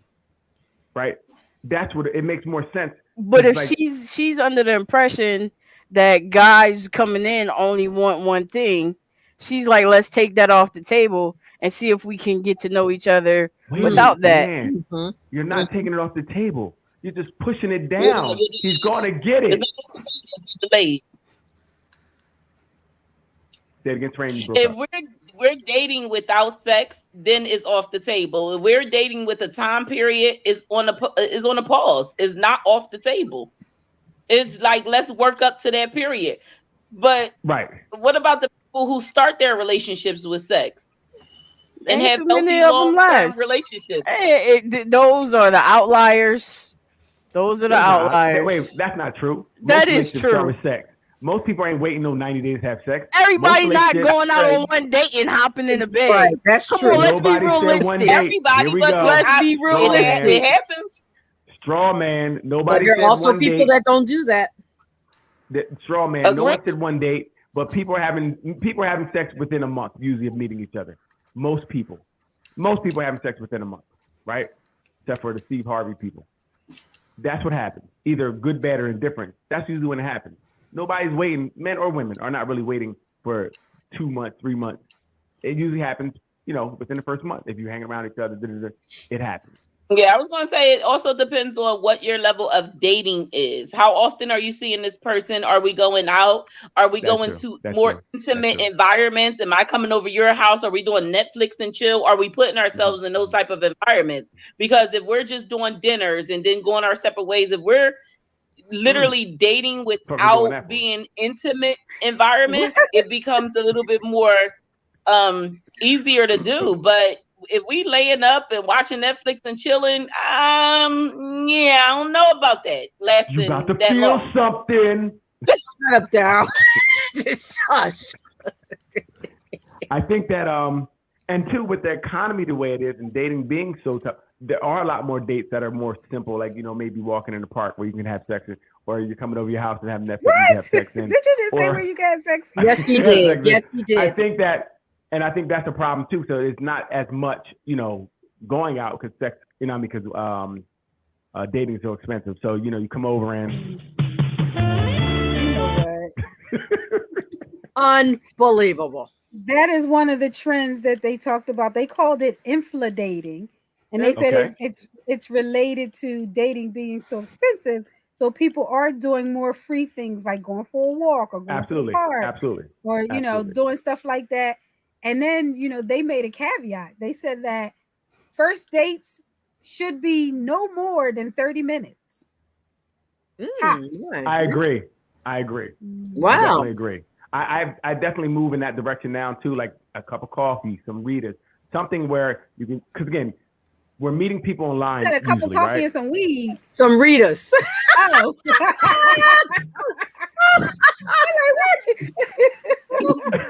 right? That's what it makes more sense. But if Like- she's under the impression that guys coming in only want one thing, she's like, let's take that off the table and see if we can get to know each other Wait, without that. man, Mhm. you're not taking it off the table. You're just pushing it down. He's going to get it. It's delayed. Say it again, Train. You broke If up. we're dating without sex, then it's off the table. If we're dating with a time period, it's on a pause. It's not off the table. It's like, let's work up to that period. But Right. what about the people who start their relationships with sex and Ain't have too many healthy of them long-term last. relationships? Those are the outliers. Those are the Nah, outliers. Wait, that's not true. That Most is relationships true. start with sex. Most people ain't waiting no 90 days to have sex. Everybody's Most not relationships- going out on one date and hopping in the bed. Right, that's Come true. on, let's be Nobody said one realistic. date. Everybody, Here we but go. Let's be it realistic. happens. Straw man. But Nobody there said are also one people date. that don't do that. Straw man. No one Agree. said one date, but people are having sex within a month usually of meeting each other. Most people are having sex within a month, right? Except for the Steve Harvey people. That's what happens. Either good, bad, or indifferent. That's usually when it happens. Nobody's waiting. Men or women are not really waiting for 2 months, 3 months. It usually happens, within the first month. If you hang around each other, it happens. Yeah, I was going to say it also depends on what your level of dating is. How often are you seeing this person? Are we going out? Are we That's going true. to That's more true. intimate That's true. environments? Am I coming over your house? Are we doing Netflix and chill? Are we putting ourselves in those type of environments? Because if we're just doing dinners and then going our separate ways, if we're literally dating Probably doing that without for. being intimate environments, it becomes a little bit more easier to do. But if we laying up and watching Netflix and chilling, I don't know about that lasting You got to that feel long. something. Shut up, Daryl. Just shush. I think that and two, with the economy the way it is and dating being so tough, there are a lot more dates that are more simple, like maybe walking in the park where you can have sex, or you're coming over your house and having Netflix and you have sex in. Did you just say Or- where you got sex? Yes, he Yeah, did. exactly. Yes, he did. I think that's a problem too. So it's not as much, going out because sex, because dating is so expensive. So you come over and You know what? Unbelievable. That is one of the trends that they talked about. They called it infladating, and they said Okay. it's related to dating being so expensive. So people are doing more free things like going for a walk or going absolutely, to the park absolutely. or Absolutely. doing stuff like that. And then they made a caveat. They said that first dates should be no more than 30 minutes. Tops. I agree. Wow. I definitely agree. I definitely move in that direction now too, like a cup of coffee, some Ritas, something where you can, because again, we're meeting people online. Had a cup usually, of coffee right? and some weed. Some Ritas. Oh.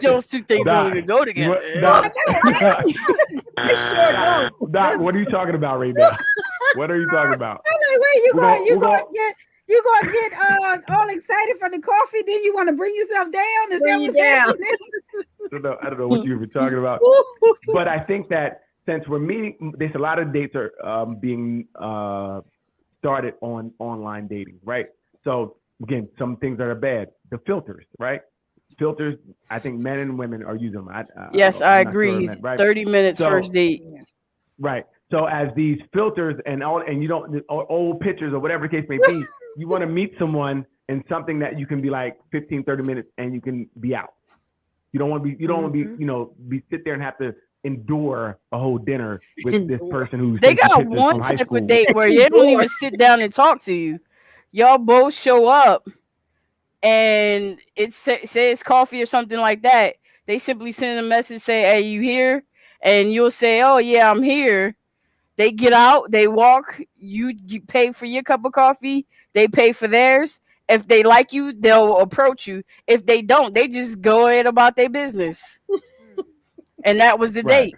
Those two things Doc, don't even go together. Doc, Sure Doc, what are you talking about right now? What are you talking about? I'm like, wait, you gonna get all excited for the coffee, then you want to bring yourself down? Is that what's happening? I don't know what you were talking about, but I think that since we're meeting, there's a lot of dates are being started on online dating, right? So again, some things that are bad, the filters, right? Filters, I think men and women are using them. Yes, I agree. Sure men, right? 30 minutes So, first date. Right. So as these filters and you don't, old pictures or whatever the case may be, you want to meet someone in something that you can be like 15, 30 minutes and you can be out. You don't want to be, sit there and have to endure a whole dinner with this person who's They got one type of date where they don't even sit down and talk to you. Y'all both show up and it says coffee or something like that. They simply send a message, say, "Hey, you here?" And you'll say, "Oh yeah, I'm here." They get out, they walk, you pay for your cup of coffee, they pay for theirs. If they like you, they'll approach you. If they don't, they just go ahead about their business. And that was the date.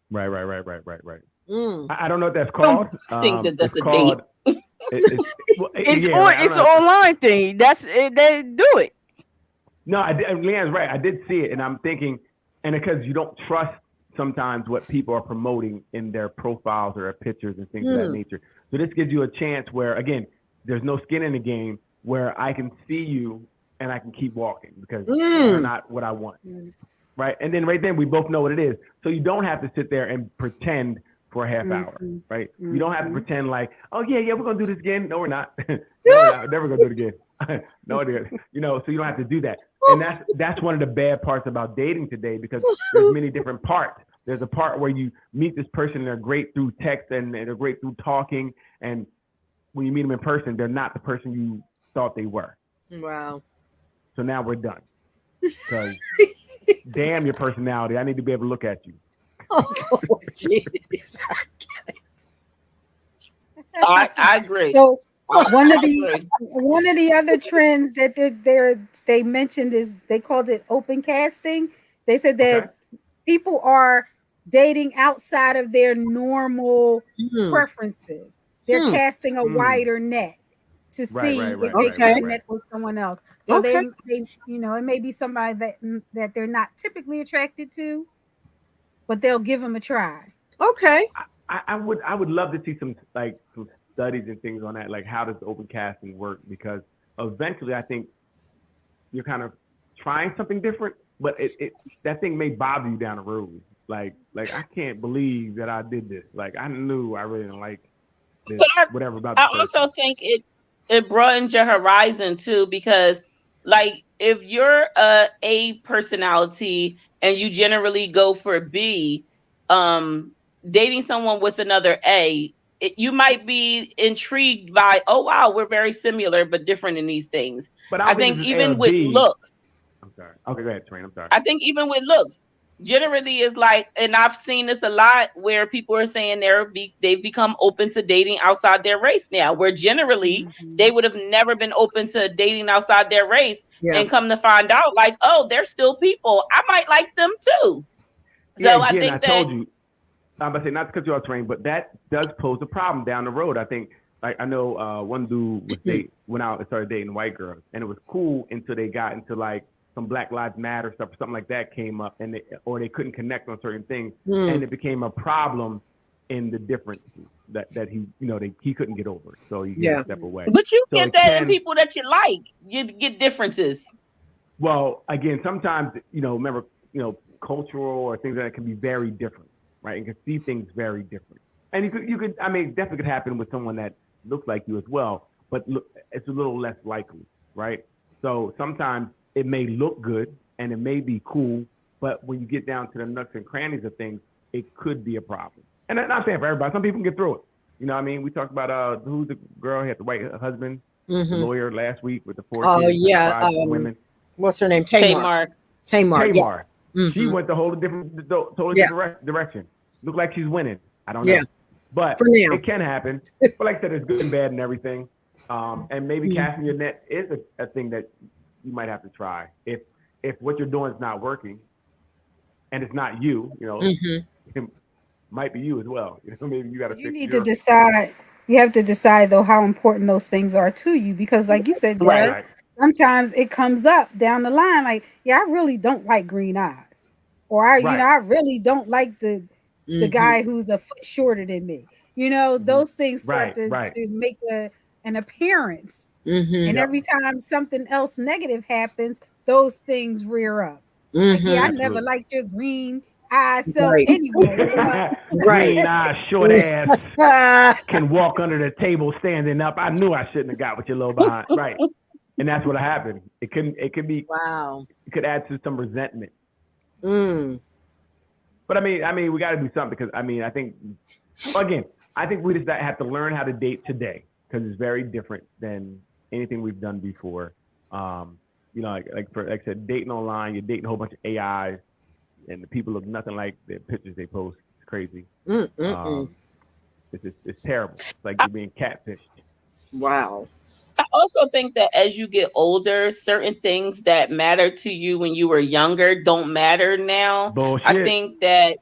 Right. I don't know what that's called. I think that's a called, date. It's an online thing. That's it. They do it. No, Leanne's right. I did see it, and I'm thinking, and because you don't trust sometimes what people are promoting in their profiles or their pictures and things of that nature. So this gives you a chance where, again, there's no skin in the game, where I can see you and I can keep walking because you're not what I want. Right. And then right then we both know what it is. So you don't have to sit there and pretend for a half hour. Right. You don't have to pretend like, oh yeah, we're going to do this again. No, we're not. No, we're not. Never going to do it again. No, so you don't have to do that. And that's one of the bad parts about dating today, because there's many different parts. There's a part where you meet this person and they're great through text and they're great through talking. And when you meet them in person, they're not the person you thought they were. Wow. So now we're done. Because damn your personality. I need to be able to look at you. Oh, jeez. I agree. So one of the other trends that they mentioned is they called it open casting. They said that people are dating outside of their normal preferences. They're casting a wider net to see if they can connect with someone else. So they it may be somebody that they're not typically attracted to, but they'll give them a try. Okay. I would love to see some studies and things on that, like how does open casting work? Because eventually I think you're kind of trying something different, but that thing may bother you down the road. Like I can't believe that I did this. Like I knew I really didn't like this, whatever about. I also think it broadens your horizon too, because like if you're a personality and you generally go for B, dating someone with another A, you might be intrigued by, oh wow, we're very similar but different in these things. But I think even with looks. I'm sorry. Okay, go ahead, Train. I'm sorry. I think even with looks, generally is like, and I've seen this a lot where people are saying they've become open to dating outside their race now, where generally they would have never been open to dating outside their race, and come to find out like, oh, they're still people. I might like them too. So I think told you, I'm about to say, not to cut you off, Train, but that does pose a problem down the road. I think, like, I know one dude went out and started dating white girls, and it was cool until they got into like some Black Lives Matter stuff, something like that came up, and they couldn't connect on certain things, and it became a problem in the differences that he couldn't get over, so he had to step away. But you get that in people that you like, you get differences. Well, again, sometimes remember, cultural or things that can be very different, right? You can see things very different, and you could I mean, definitely could happen with someone that looks like you as well, but look, it's a little less likely, right? So sometimes it may look good and it may be cool, but when you get down to the nuts and crannies of things, it could be a problem. And I'm not saying for everybody. Some people can get through it. You know what I mean? We talked about who's the girl who had the white husband. lawyer last week with the 4 Oh kids, yeah, women. what's her name? Tamar. Tamar. Yes. She went the totally different direction. Look like she's winning. I don't know. Yeah. But it can happen. But like I said, it's good and bad and everything. And maybe casting your net is a thing that you might have to try. If what you're doing is not working, and it's not you, it might be you as well. Maybe you got to. You need to decide. You have to decide though how important those things are to you, because, like you said, Derek, sometimes it comes up down the line. Like, I really don't like green eyes, or I really don't like the guy who's a foot shorter than me. Those things start to make an appearance, and every time something else negative happens, those things rear up. Like, I never liked your green eye self anyway. Green eye, short ass, can walk under the table standing up. I knew I shouldn't have got with your little behind. Right. And that's what happened. It could be it could add to some resentment. But I mean, we got to do something, because I think we just have to learn how to date today, because it's very different than anything we've done before. Like I said, dating online, you're dating a whole bunch of AIs, and the people look nothing like the pictures they post. It's crazy. It's terrible. It's like you're being catfished. Wow. I also think that as you get older, certain things that matter to you when you were younger don't matter now. Bullshit. I think that,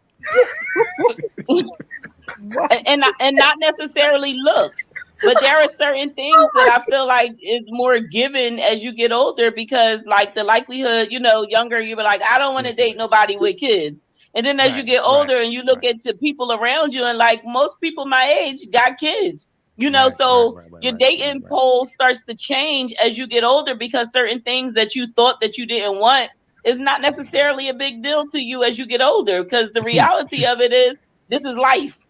and not necessarily looks, but there are certain things that I feel like is more given as you get older, because like the likelihood, younger, you be like, I don't want to date nobody with kids. And then as you get older and you look at the people around you, and like most people my age got kids. So your dating poll starts to change as you get older, because certain things that you thought that you didn't want is not necessarily a big deal to you as you get older, because the reality of it is this is life.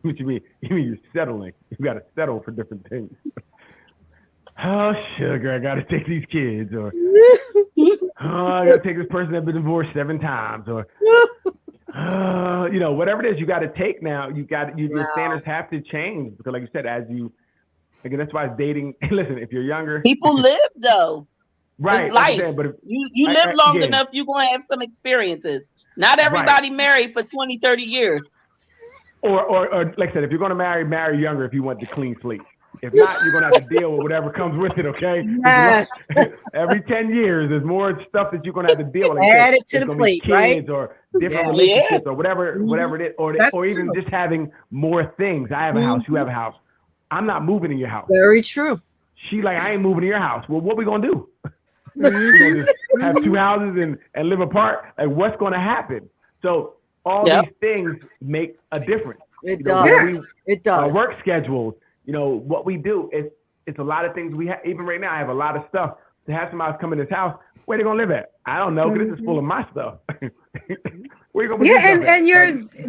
What you mean? You mean you're settling? You got to settle for different things. Oh, sugar, I got to take these kids, or I got to take this person that's been divorced 7 times, or whatever it is you got to take now. Your standards have to change, because like you said, that's why it's dating. Listen, if you're younger, people live though. Right. It's life. Saying, but if you live long enough, you're going to have some experiences. Not everybody married for 20, 30 years. Or like I said, if you're going to marry younger if you want the clean slate. If not, you're going to have to deal with whatever comes with it, okay? Yes. Every 10 years, there's more stuff that you're going to have to deal with. Like add it to the plate, right? Or different relationships, or whatever it is. Or even just having more things. I have a house, you have a house. I'm not moving in your house. Very true. She like, I ain't moving in your house. Well, what we going to do? We're going to just have 2 houses and live apart? Like, what's going to happen? So all these things make a difference. It does. It does. Our work schedules. What we do is it's a lot of things we have. Even right now, I have a lot of stuff. To have somebody come in this house, where they gonna live at? I don't know, because this is full of my stuff. Where you gonna and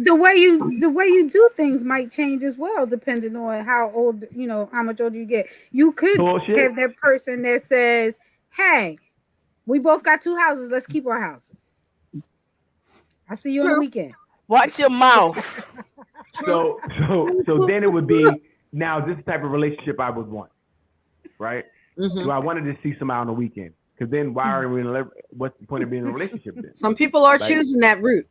the way you do things might change as well, depending on how old, how much older you get. You could have that person that says, "Hey, we both got 2 houses. Let's keep our houses. I'll see you on the weekend." Watch your mouth. So then it would be, now this is the type of relationship I would want, right? So I wanted to see somebody on the weekend, because then why are we what's the point of being in a relationship then? Some people are choosing that route.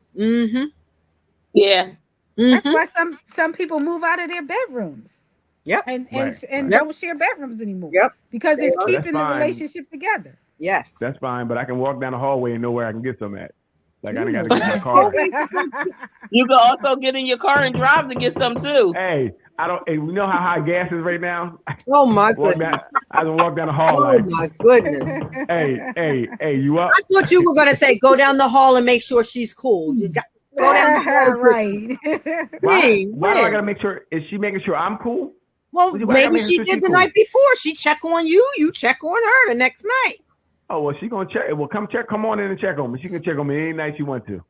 Yeah. That's why some people move out of their bedrooms. Yep. And don't share bedrooms anymore. Yep. Because it's keeping the relationship together. Yes. That's fine, but I can walk down the hallway and know where I can get some at. Like, I got to get my car. You can also get in your car and drive to get some too. Hey, you know how high gas is right now? Oh my goodness. I can walk down the hallway. Oh my goodness. Hey, you up? I thought you were gonna say go down the hall and make sure she's cool. You got go down the hall, right? Why do I gotta make sure? Is she making sure I'm cool? Well, maybe she did the night before. She check on you, you check on her the next night. Oh, well, she gonna check. Well, come on in and check on me. She can check on me any night she wants to.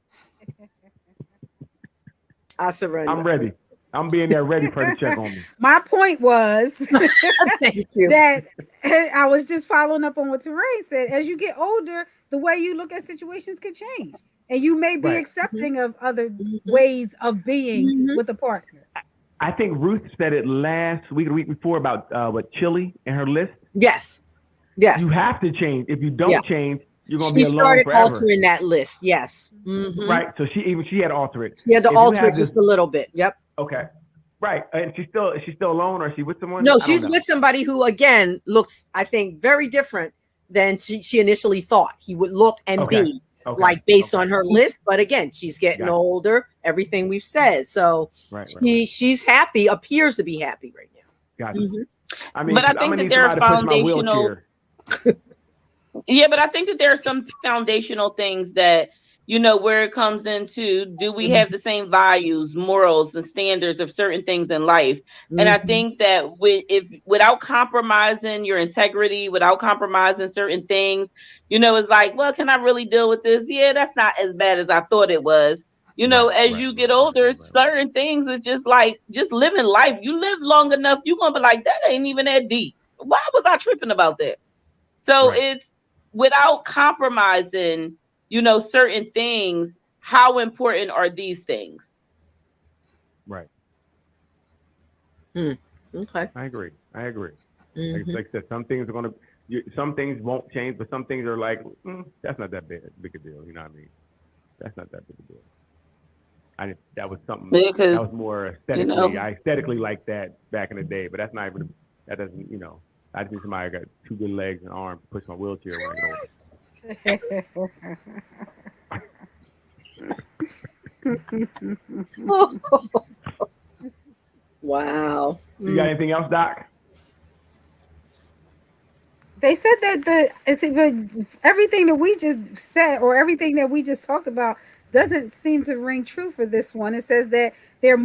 I surrender. I'm ready. I'm being there ready for her to check on me. My point was Thank you. that I was just following up on what Terrain said. As you get older, the way you look at situations could change. And you may be accepting of other ways of being with a partner. I think Ruth said it last week or the week before about what chili in her list. Yes. You have to change. If you don't change, you're going to be alone forever. She started altering that list. Yes. Mm-hmm. Right. So she had to alter it. She had to alter it just a little bit. Yep. Okay. Right. And she's still alone, or is she with someone? No, she's with somebody who, again, looks, I think, very different than she initially thought he would look and be. Like based on her list, but again, she's getting older. Everything we've said, so she's happy. Appears to be happy right now. Gotcha. Mm-hmm. I mean, but I think that there are foundational. Yeah, but I think that there are some foundational things that, you know, where it comes into, do we have the same values, morals, and standards of certain things in life? And I think that without compromising your integrity, without compromising certain things, you know, it's like, well, can I really deal with this? Yeah, that's not as bad as I thought it was. You know, as you get older, certain things is just like, just living life. You live long enough, you're going to be like, that ain't even that deep. Why was I tripping about that? So it's without compromising, you know, certain things. How important are these things? Right. Okay. I agree. Like I said, some things are going to, some things won't change, but some things are like, that's not that big a deal. You know what I mean? That's not that big a deal. That was something that was more aesthetically. You know, I aesthetically like that back in the day, but that's not even, that doesn't, you know, I just need somebody got 2 good legs and arms to push my wheelchair when I go. Wow. You got anything else, Doc? They said that everything that we just said or everything that we just talked about doesn't seem to ring true for this one. It says that that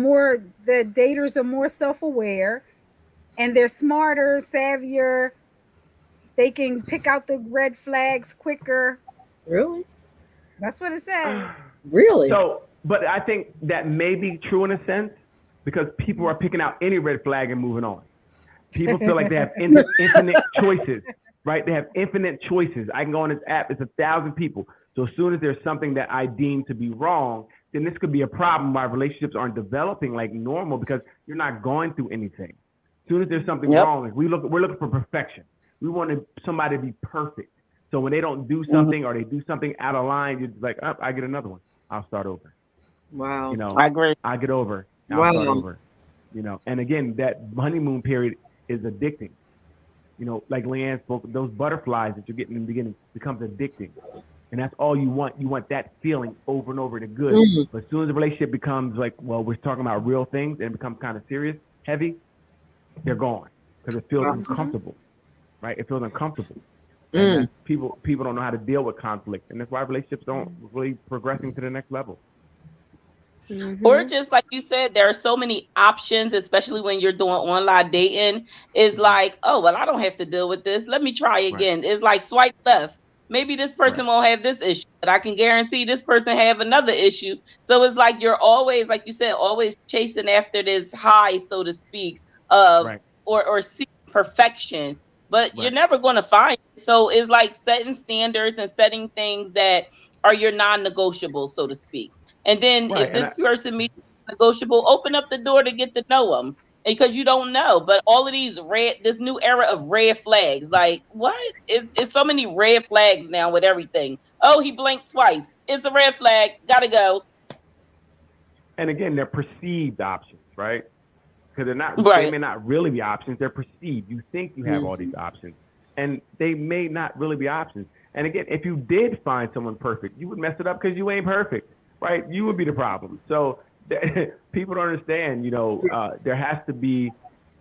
daters are more self-aware and they're smarter, savvier. They can pick out the red flags quicker. Really? That's what it says. Really? So, but I think that may be true in a sense because people are picking out any red flag and moving on. People feel like they have infinite choices, right? They have infinite choices. I can go on this app, it's 1,000 people. So as soon as there's something that I deem to be wrong, then this could be a problem why relationships aren't developing like normal because you're not going through anything. As soon as there's something wrong, we're looking for perfection. We want somebody to be perfect. So when they don't do something or they do something out of line, you're like, oh, I get another one. I'll start over. Wow. You know, I agree. I get over. I'll start over. You know, and again, that honeymoon period is addicting. You know, like Leanne spoke, those butterflies that you're getting in the beginning becomes addicting. And that's all you want. You want that feeling over and over to good. But as soon as the relationship becomes like, well, we're talking about real things and it becomes kind of serious, heavy, they're gone because it feels uncomfortable, right? It feels uncomfortable. And people don't know how to deal with conflict. And that's why relationships don't really progressing to the next level. Or just like you said, there are so many options, especially when you're doing online dating. It's like, oh, well, I don't have to deal with this. Let me try again. It's like swipe left. Maybe this person won't have this issue, but I can guarantee this person have another issue. So it's like you're always, like you said, always chasing after this high, so to speak, of or seek perfection, but you're never going to find it. So it's like setting standards and setting things that are your non-negotiables, so to speak. And then if this person meets negotiable, open up the door to get to know them. Because you don't know, but all of this new era of red flags, like what? It's so many red flags now with everything. Oh, he blinked twice. It's a red flag. Gotta go. And again, they're perceived options, right? Because they're not. They may not really be options. They're perceived. You think you have all these options, and they may not really be options. And again, if you did find someone perfect, you would mess it up because you ain't perfect, right? You would be the problem. So. People don't understand, you know,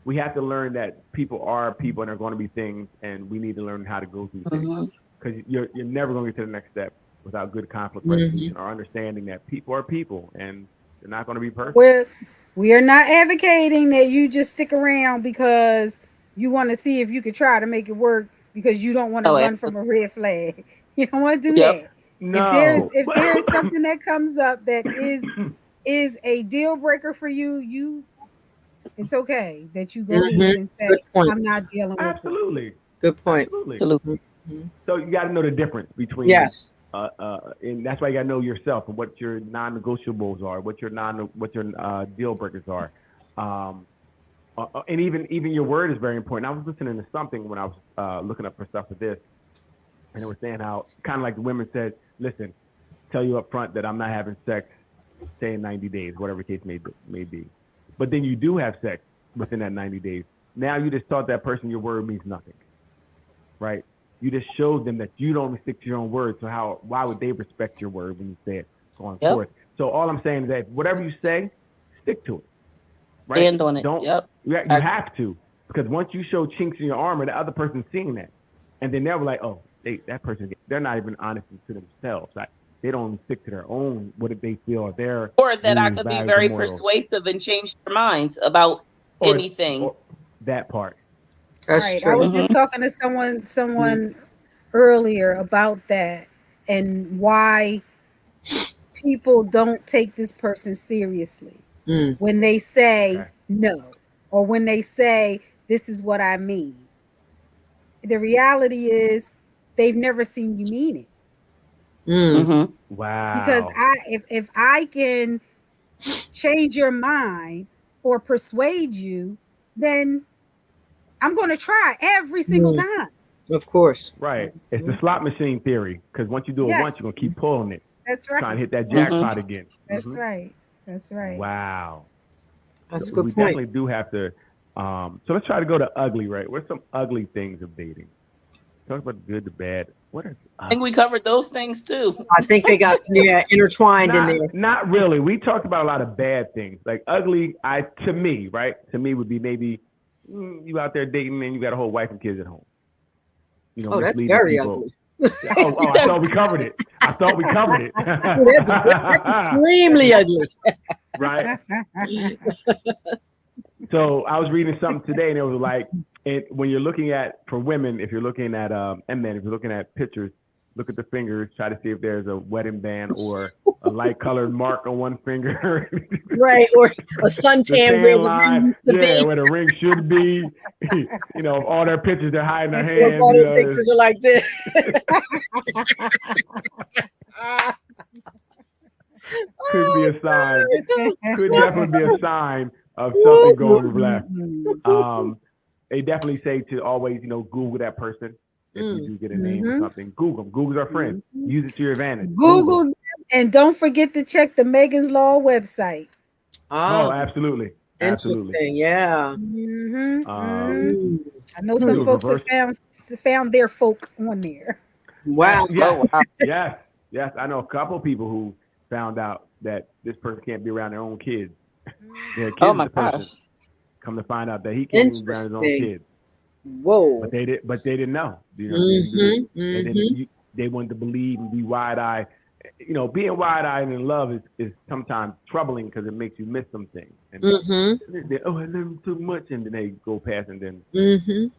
we have to learn that people are people and are going to be things, and we need to learn how to go through things because you're never going to get to the next step without good conflict resolution or understanding that people are people and they're not going to be perfect. We are not advocating that you just stick around because you want to see if you could try to make it work because you don't want to run from a red flag. You don't want to do that. No. If there is something that comes up that is a deal breaker for you, it's okay that you go ahead and say, I'm not dealing with Absolutely. this. Good point. Absolutely. So you got to know the difference between and that's why you got to know yourself and what your non-negotiables are, what your deal breakers are. And even your word is very important. I was listening to something when I was looking up for stuff for this, and it was saying how kind of like the women said, listen, tell you up front that I'm not having sex, say in 90 days, whatever the case may be. But then you do have sex within that 90 days. Now you just taught that person your word means nothing, right? You just showed them that you don't stick to your own word. So why would they respect your word when you say it going forth? So all I'm saying is that whatever you say, stick to it. Right? Stand on it. You have to, because once you show chinks in your armor, the other person's seeing that, and then they're like, oh, that person, they're not even honest to themselves. Like, they don't even stick to their own what they feel are their. Or that I could be very persuasive and change their minds about anything. Or that part. That's true. I was just talking to someone earlier about that and why people don't take this person seriously. When they say no, or when they say this is what I mean. The reality is they've never seen you mean it. Wow. Because if I can change your mind or persuade you, then I'm going to try every single time. Of course. Right. It's the slot machine theory, because once you do it once, you're going to keep pulling it. That's right. Trying to hit that jackpot again. That's right. That's right. Wow. That's a So good we point. definitely do have to. So let's try to go to ugly, right? What's some ugly things of dating? Talk about the good, the bad. What is? I think we covered those things too. I think they got intertwined in there. Not really. We talked about a lot of bad things. Like ugly, to me would be maybe you out there dating and you got a whole wife and kids at home. You know, that's very people. ugly. I thought we covered it. That's extremely ugly. Right. So I was reading something today, and it was like, when you're looking at, for women, if you're looking at, and men, if you're looking at pictures, look at the fingers, try to see if there's a wedding band or a light colored mark on one finger. Right, or a suntan where the ring used to be. Where the ring should be. You know, all their pictures, they're hiding their hands. All their pictures are like this. Could be a sign. Could definitely be a sign of something going left. They definitely say to always, Google that person. If you do get a name or something, Google them. Google's our friend. Use it to your advantage. Google them, and don't forget to check the Megan's Law website. Oh, absolutely. Interesting. Yeah. I know some folks have found their folk on there. Wow. Yes. I know a couple people who found out that this person can't be around their own kids. Their kids, oh my gosh. Come to find out that he can't be around his own kids. Whoa. But they didn't know. They wanted to believe and be wide-eyed. Being wide-eyed in love is sometimes troubling because it makes you miss some things. And I love him too much, and then they go past, and then when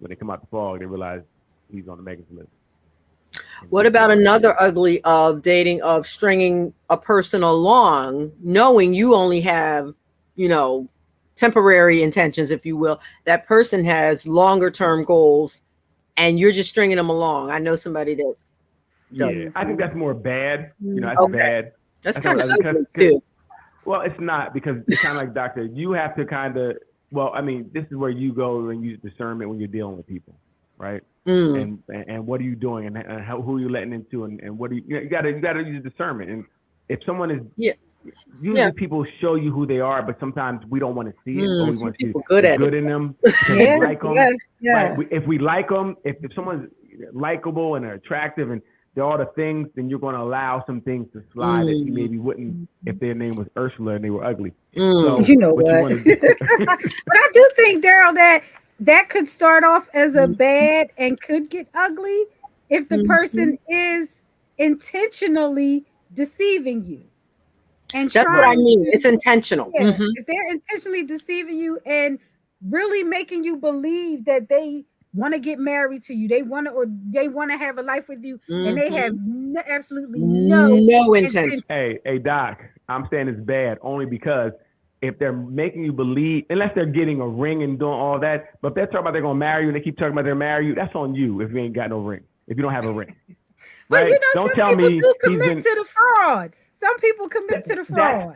they come out the fog, they realize he's on the Megan's list. What about another ugly of dating, of stringing a person along, knowing you only have, temporary intentions, if you will. That person has longer term goals, and you're just stringing them along. I know somebody that. Yeah, I think that's more bad. That's bad. That's kind of ugly too. Well, it's not, because it's kind of like, doctor, you have to kind of. Well, I mean, this is where you go and use discernment when you're dealing with people, right? And what are you doing, and who are you letting into, and what do you got to use discernment. And if someone is usually people show you who they are, but sometimes we don't want to see it. Or we want to see good in them. We like them. Like if we like them, if someone's likable and they're attractive and they're all the things, then you're going to allow some things to slide that you maybe wouldn't if their name was Ursula and they were ugly. So, you know what? But I do think, Daryl, that could start off as a bad and could get ugly if the person is intentionally deceiving you. And that's what I mean. It's intentional. If they're intentionally deceiving you and really making you believe that they want to get married to you, they want to have a life with you, and they have absolutely no intention. Hey, Doc, I'm saying it's bad only because if they're making you believe, unless they're getting a ring and doing all that, but if they're talking about they're gonna marry you and they keep talking about they're marry you, that's on you if you ain't got no ring. If you don't have a ring, right? But don't tell me do commit to the fraud. Some people commit to the fraud.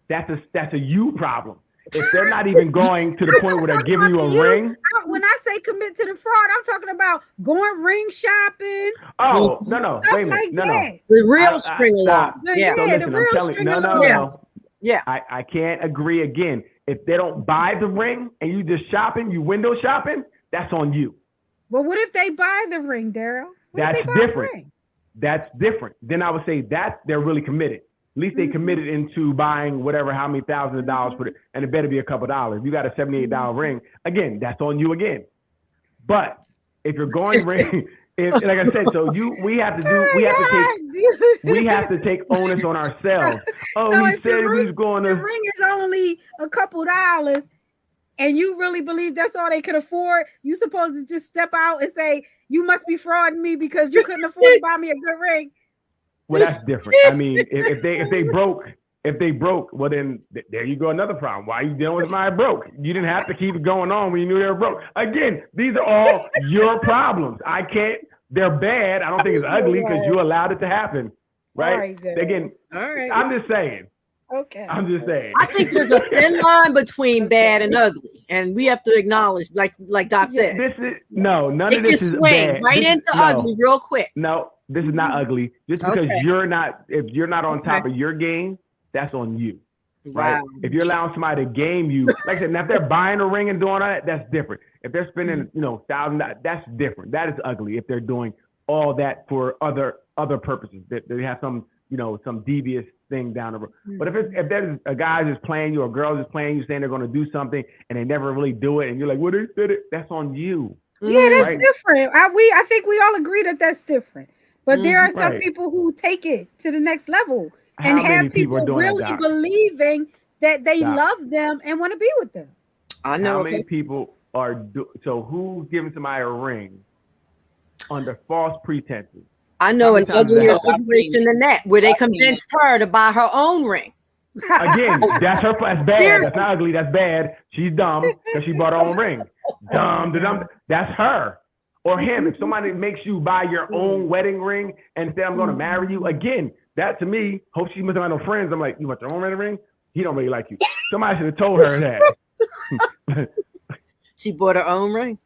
That's a you problem. if they're not even going to the point where they're giving you a ring. When I say commit to the fraud, I'm talking about going ring shopping. Oh, no, wait a minute. Like no. The real string along. Yeah, So listen, the real I'm telling string you, along. no. Yeah. I can't agree again. If they don't buy the ring and you just shopping, you window shopping, that's on you. But what if they buy the ring, Daryl? That's different. That's different. Then I would say that they're really committed. At least they committed into buying whatever, how many thousands of dollars for it, and it better be a couple dollars. You got a $78 ring. Again, that's on you again. But if you're going ring, like I said, so we have to take onus on ourselves. Oh, so he said he was going to. The ring is only a couple dollars, and you really believe that's all they could afford. You supposed to just step out and say, "You must be frauding me because you couldn't afford to buy me a good ring." Well, that's different. I mean, if they broke, well then there you go, another problem. Why are you dealing with my broke? You didn't have to keep it going on when you knew they were broke. Again, these are all your problems. I can't. They're bad. I don't think it's ugly because you allowed it to happen, right? Again, I'm just saying. Okay. I'm just saying. I think there's a thin line between bad and ugly, and we have to acknowledge, like Doc said, none of this is bad. Right into ugly real quick. No. This is not ugly. Just because if you're not on top of your game, that's on you. Right? Wow. If you're allowing somebody to game you, like I said, now if they're buying a ring and doing all that, that's different. If they're spending, $1,000, that's different. That is ugly if they're doing all that for other purposes. They have some, some devious thing down the road. But if there's a guy just playing you or a girl just playing you, saying they're going to do something and they never really do it, and you're like, well, they did it. That's on you. Yeah, that's different. I think we all agree that that's different. But there are some people who take it to the next level and have people really believing that they love them and want to be with them. I know. How many people are so who's giving somebody a ring under false pretenses? I know an uglier situation than that, where they convinced her to buy her own ring. Again, that's her. That's bad. Seriously. That's not ugly. That's bad. She's dumb because she bought her own ring. Dumb. That's her. Or him, if somebody makes you buy your own wedding ring and say, I'm going to marry you, again, that to me, hope she must have no friends. I'm like, you want your own wedding ring? He don't really like you. Somebody should have told her that. She bought her own ring?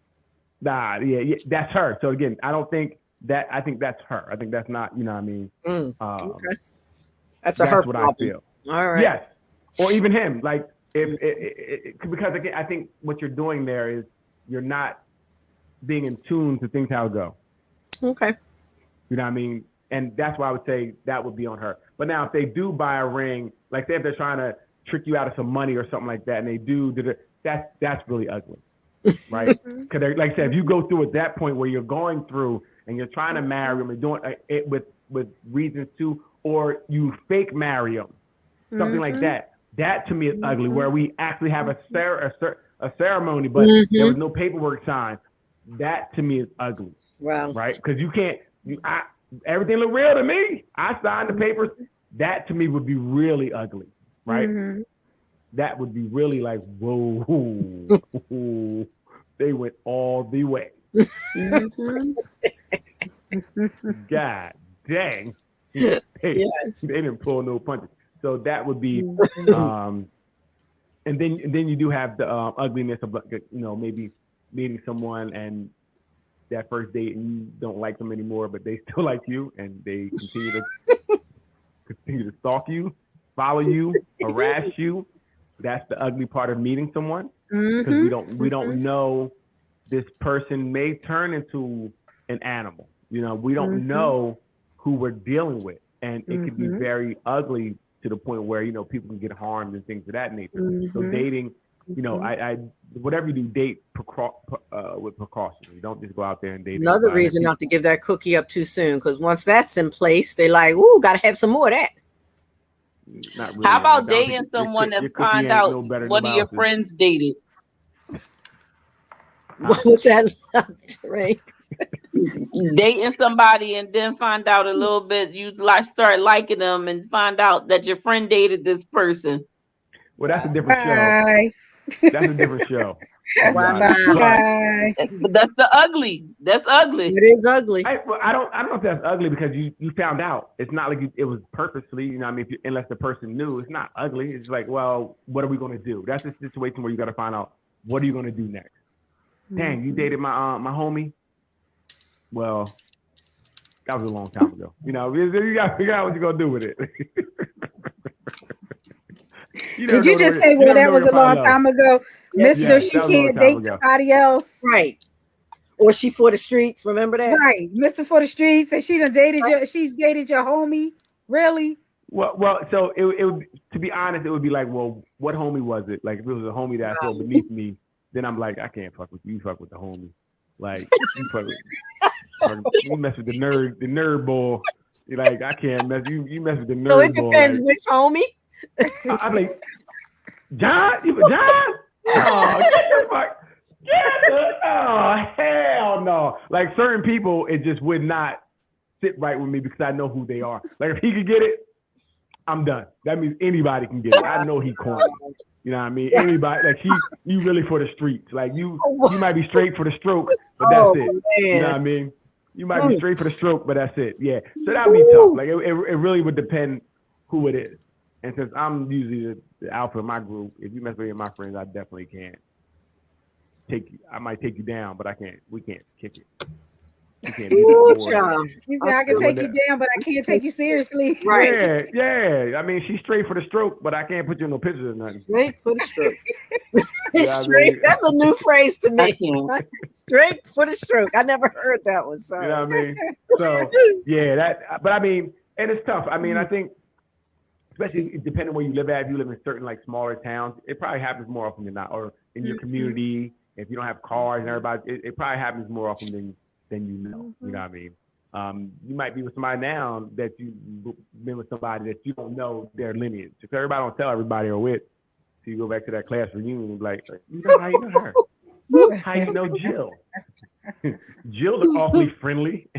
Nah, yeah, that's her. So again, I think that's her. I think that's not, you know what I mean? Okay. That's her problem. What I feel. All right. Yes. Or even him. Like, because again, I think what you're doing there is you're not being in tune to things how it go. Okay. You know what I mean? And that's why I would say that would be on her. But now if they do buy a ring, like say if they're trying to trick you out of some money or something like that, and they do that's really ugly. Right? Because like I said, if you go through at that point where you're going through and you're trying to marry them and doing it with reasons to, or you fake marry them, something like that. That to me is ugly, where we actually have a ceremony, but there was no paperwork signed. That to me is ugly. Wow. Right? Because you can't. Everything look real to me. I signed the papers. That to me would be really ugly. Right? That would be really like, whoa. They went all the way. God dang. They didn't pull no punches. So that would be, and then you do have the ugliness of, maybe meeting someone and that first date and you don't like them anymore, but they still like you and they continue to stalk you, follow you, harass you. That's the ugly part of meeting someone, because we don't know, this person may turn into an animal. We don't know who we're dealing with, and it could be very ugly to the point where people can get harmed and things of that nature. So dating, I whatever you do, date with precaution. You don't just go out there and date. Another reason not to give that cookie up too soon, because once that's in place, they like, ooh, gotta have some more of that. Not really. How about dating someone that find out one of your friends dated? What was that, Ray? Dating somebody and then find out a little bit, you start liking them and find out that your friend dated this person. Well, that's a different show. That's a different show. Wow. Bye. But that's the ugly. That's ugly. It is ugly. I don't know if that's ugly because you found out. It's not like it was purposely. You know what I mean? Unless the person knew, it's not ugly. It's like, well, what are we going to do? That's a situation where you got to find out what are you going to do next. Dang, you dated my homie. Well, that was a long time ago. You know, you got what you gonna do with it. Did you just say, well, that was a long time ago? Mister, she can't date somebody else. Right. Or she for the streets, remember that? Right. Mr. for the streets, and she done dated she's dated your homie. Really? Well, so it would, to be honest, it would be like, well, what homie was it? Like, if it was a homie that I felt beneath me, then I'm like, I can't fuck with you. You fuck with the homie. Like, you fuck with, you mess with the nerd boy. You're like, I can't mess. You mess with the nerd boy. So it depends which homie. I'm like, John? John? Oh, get the fuck. Oh, hell no. Like, certain people, it just would not sit right with me because I know who they are. Like, if he could get it, I'm done. That means anybody can get it. I know he corny. You know what I mean? Anybody, like, you really for the streets. Like, you might be straight for the stroke, but that's it. Man. You know what I mean? You might be straight for the stroke, but that's it. Yeah. So that'd be tough. Like, it really would depend who it is. And since I'm usually the alpha of my group, if you mess with any of my friends, I definitely can't take you. I might take you down, but we can't kick it. You can't do that. You say I can take you down, but I can't take you seriously. Right. Yeah. I mean, she's straight for the stroke, but I can't put you in no pictures or nothing. Straight for the stroke. Straight. I mean? That's a new phrase to me. Straight for the stroke. I never heard that one. Sorry. You know what I mean? So, yeah, but I mean, and it's tough. I mean, I think, especially depending where you live at, if you live in certain like smaller towns, it probably happens more often than not, or in your community, if you don't have cars and everybody, it probably happens more often than you know. You know what I mean? You might be with somebody now that you've been with somebody that you don't know their lineage. If everybody don't tell everybody or with, so you go back to that class reunion and be like, how you know her? How you know Jill? Jill look awfully friendly.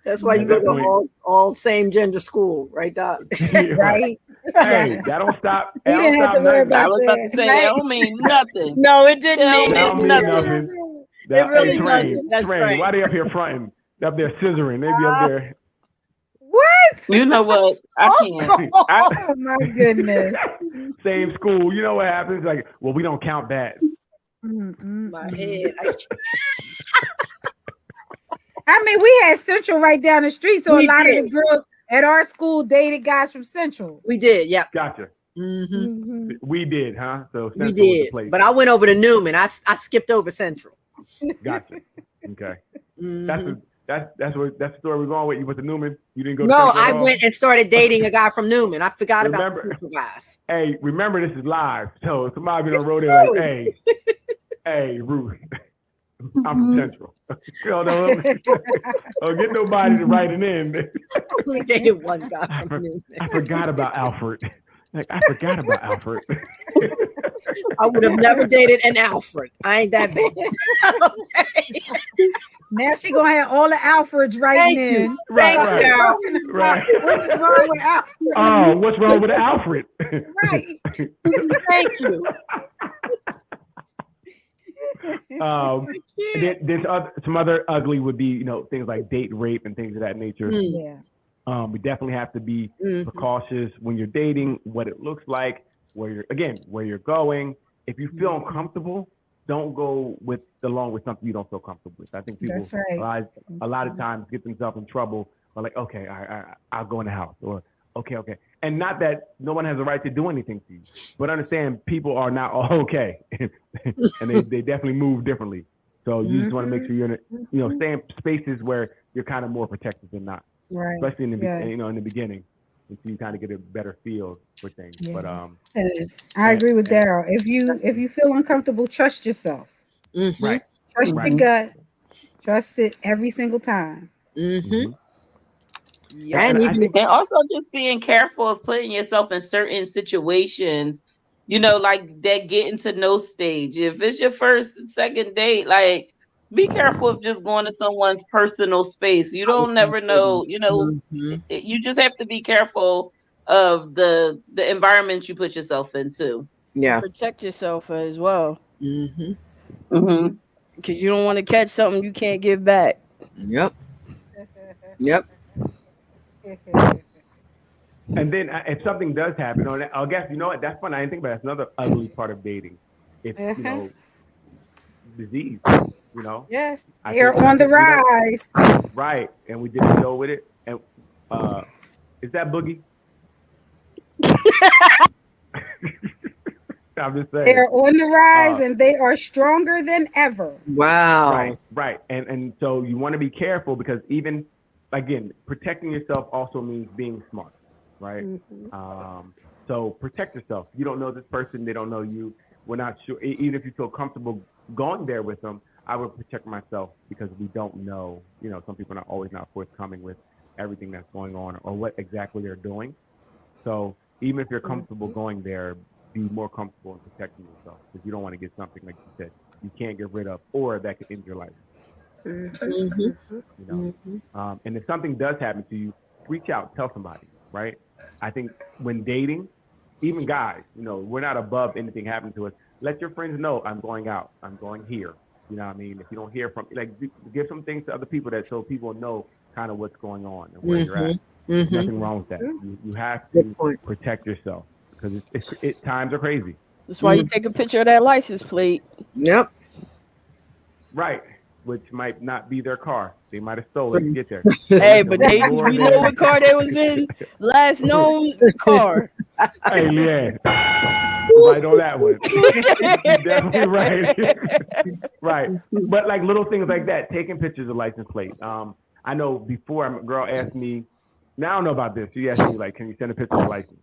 That's why you go to all same gender school, right, Doc? Right. Hey, that don't stop. You didn't have to worry about I was about to say that don't mean nothing. No, it didn't mean nothing. It really doesn't. That's right. Why they up here fronting? They up there scissoring. They be up there. What? You know what? I can't. Oh my goodness. Same school. You know what happens? Like, well, we don't count that. My head. I mean, we had Central right down the street, so a lot of the girls at our school dated guys from Central. We did, yeah. Gotcha. We did, huh? So Central we did, but I went over to Newman. I skipped over Central. Gotcha. Okay. That's the story we're going with. You went to Newman. You didn't go. No, I went and started dating a guy from Newman. I forgot about the Central guys. Hey, remember this is live, so somebody been on the road there like, hey, Ruth. I'm from Central. Don't get nobody to write it in. We dated one guy from Newman. I forgot about Alfred. Like, I forgot about Alfred. I would have never dated an Alfred. I ain't that bad. Now she gonna have all the Alfreds writing in. Right. What's wrong with Alfred? Oh, what's wrong with Alfred? Right. Thank you. There's some other ugly would be, things like date rape and things of that nature. Yeah. We definitely have to be precautious when you're dating, what it looks like, where you're going. If you feel uncomfortable, don't go along with something you don't feel comfortable with. I think people a lot of times get themselves in trouble. Are like, okay, I'll go in the house, or okay, and not that no one has a right to do anything to you, but understand people are not all okay, and they definitely move differently. So you just want to make sure you're in stay in spaces where you're kind of more protected than not. Right. Especially in the beginning, until you kind of get a better feel for things. Yeah. But I agree with Daryl. If you feel uncomfortable, trust yourself. Right. Trust your gut. Trust it every single time. Yeah, and also just being careful of putting yourself in certain situations. Like that getting to know stage. If it's your first and second date, like, be careful of just going to someone's personal space. You don't never know, you just have to be careful of the environment you put yourself into. Yeah. Protect yourself as well. Mm-hmm. Mm-hmm. Because you don't want to catch something you can't give back. Yep. Yep. And then if something does happen, I guess, you know what, that's fun. I didn't think about it. That's another ugly part of dating. It's, you know, disease, you know? Yes, they're on the rise. Right. And we did a show with it. And is that Boogie? I'm just saying. They're on the rise and they are stronger than ever. Wow. Right. And so you want to be careful because even, again, protecting yourself also means being smart, right? Mm-hmm. So protect yourself. You don't know this person. They don't know you. We're not sure. Even if you feel comfortable going there with them, I would protect myself because we don't know. You know, some people are always not forthcoming with everything that's going on or what exactly they're doing. So even if you're comfortable going there, be more comfortable in protecting yourself because you don't want to get something, like you said, you can't get rid of or that could end your life. Mm-hmm. You know, and if something does happen to you, reach out, tell somebody, right? I think when dating, even guys, you know, we're not above anything happening to us. Let your friends know I'm going out, I'm going here. You know what I mean? If you don't hear from, like, give some things to other people that so people know kind of what's going on and where you're at. There's nothing wrong with that. You have to protect yourself because times are crazy. That's why you take a picture of that license plate. Yep. Right. Which might not be their car. They might have stolen it to get there. Hey, but you know what car they was in? Last known car. Hey, Leanne. Right on that one. You're definitely right. Right. But like little things like that, taking pictures of license plates. I know before a girl asked me, now I don't know about this. She asked me, like, can you send a picture of the license?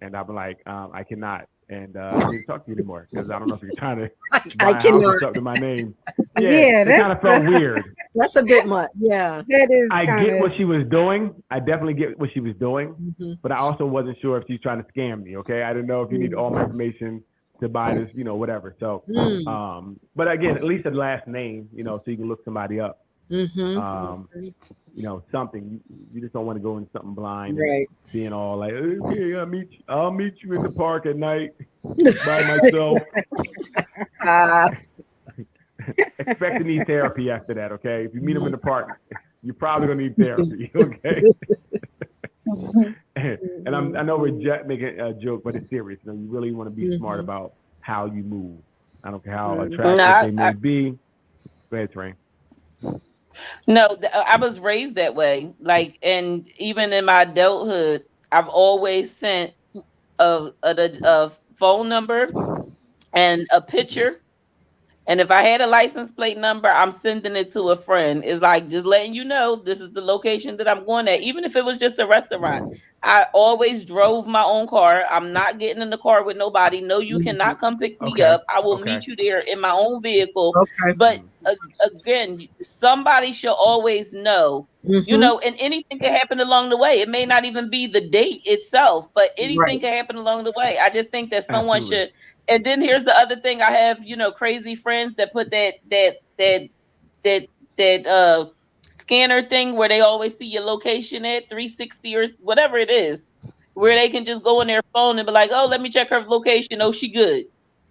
And I'm like, I cannot. And I didn't talk to you anymore because I don't know if you're trying to buy a house or something to my name. Yeah, it kind of felt weird. That's a bit much. Yeah. That is. I get what she was doing. I definitely get what she was doing. But I also wasn't sure if she's trying to scam me. Okay. I didn't know if you need all my information to buy this, you know, whatever. So, but again, at least a last name, you know, so you can look somebody up. You know, something you just don't want to go into something blind, right? And being all like, okay, I'll meet you in the park at night by myself. Expect to need therapy after that, okay? If you meet them in the park, you're probably gonna need therapy, okay? And I know we're making a joke, but it's serious. You know, you really want to be smart about how you move. I don't care how attractive they may be. Go ahead, Train. No, I was raised that way. Like, and even in my adulthood, I've always sent a phone number and a picture. And if I had a license plate number, I'm sending it to a friend. It's like just letting you know this is the location that I'm going at. Even if it was just a restaurant, I always drove my own car. I'm not getting in the car with nobody. No, you cannot come pick me up. I will meet you there in my own vehicle. But again, somebody should always know, you know, and anything can happen along the way. It may not even be the date itself, but anything can happen along the way. I just think that someone should. And then here's the other thing. I have, you know, crazy friends that put that scanner thing where they always see your location at 360 or whatever it is, where they can just go on their phone and be like, oh, let me check her location. Oh, she good.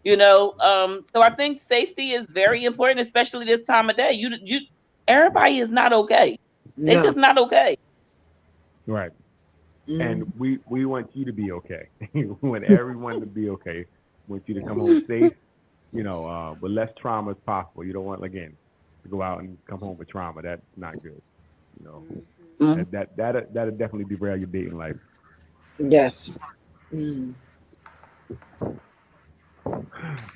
You know, so I think safety is very important, especially this time of day. You everybody is not okay. They're just not okay. Right. And we want you to be okay. We want everyone to be okay. We want you to come home safe, you know, with less trauma as possible. You don't want, again, to go out and come home with trauma. That's not good. You know, that'll definitely derail your dating life. Yes.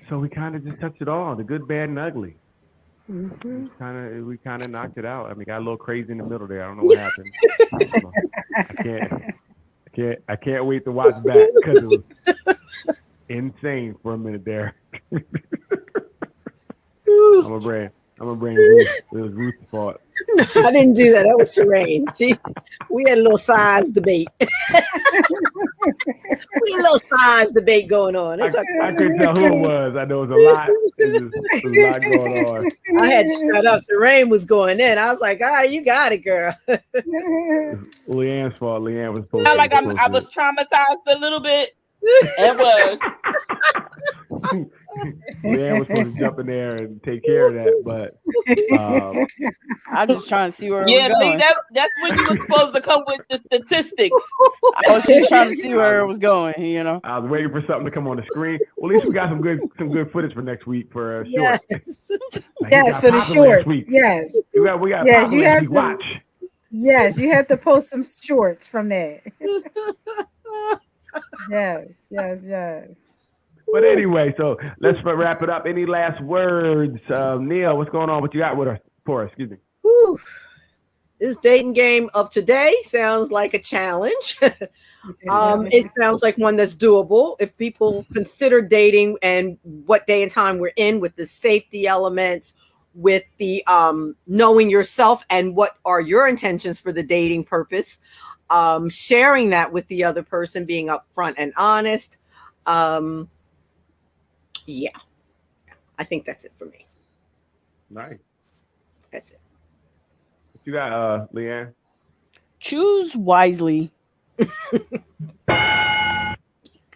So we kind of just touched it all, the good, bad, and ugly. We kind of knocked it out. I mean, got a little crazy in the middle there. I don't know what happened. I can't wait to watch back because it was insane for a minute there. I'm gonna bring Ruth. It was Ruth's fault. No, I didn't do that. That was Terrain. We had a little size debate. Going on. I couldn't tell who it was. I know it was a lot. It was a lot going on. I had to shut up. Terrain was going in. I was like, all right, you got it, girl. Leanne's fault. Leanne was supposed to. Like I was traumatized a little bit. It was. Leanne was supposed to jump in there and take care of that, but I'm just trying to see where it was Yeah, Lee, going. that's when you were supposed to come with the statistics. I was just trying to see where it was going, you know. I was waiting for something to come on the screen. Well, at least we got some good footage for next week for shorts. Yes. Like, Yes, for the shorts. Yes. We got Yes, you have to to- watch. Yes, you have to post some shorts from that. Yes. But anyway, so let's wrap it up. Any last words? Neil, what's going on? What you got with us for us? Excuse me. Whew. This dating game of today sounds like a challenge. It sounds like one that's doable if people consider dating and what day and time we're in, with the safety elements, with the knowing yourself and what are your intentions for the dating purpose, sharing that with the other person, being upfront and honest. Yeah, I think that's it for me. Nice. That's it. What you got, Leanne? Choose wisely.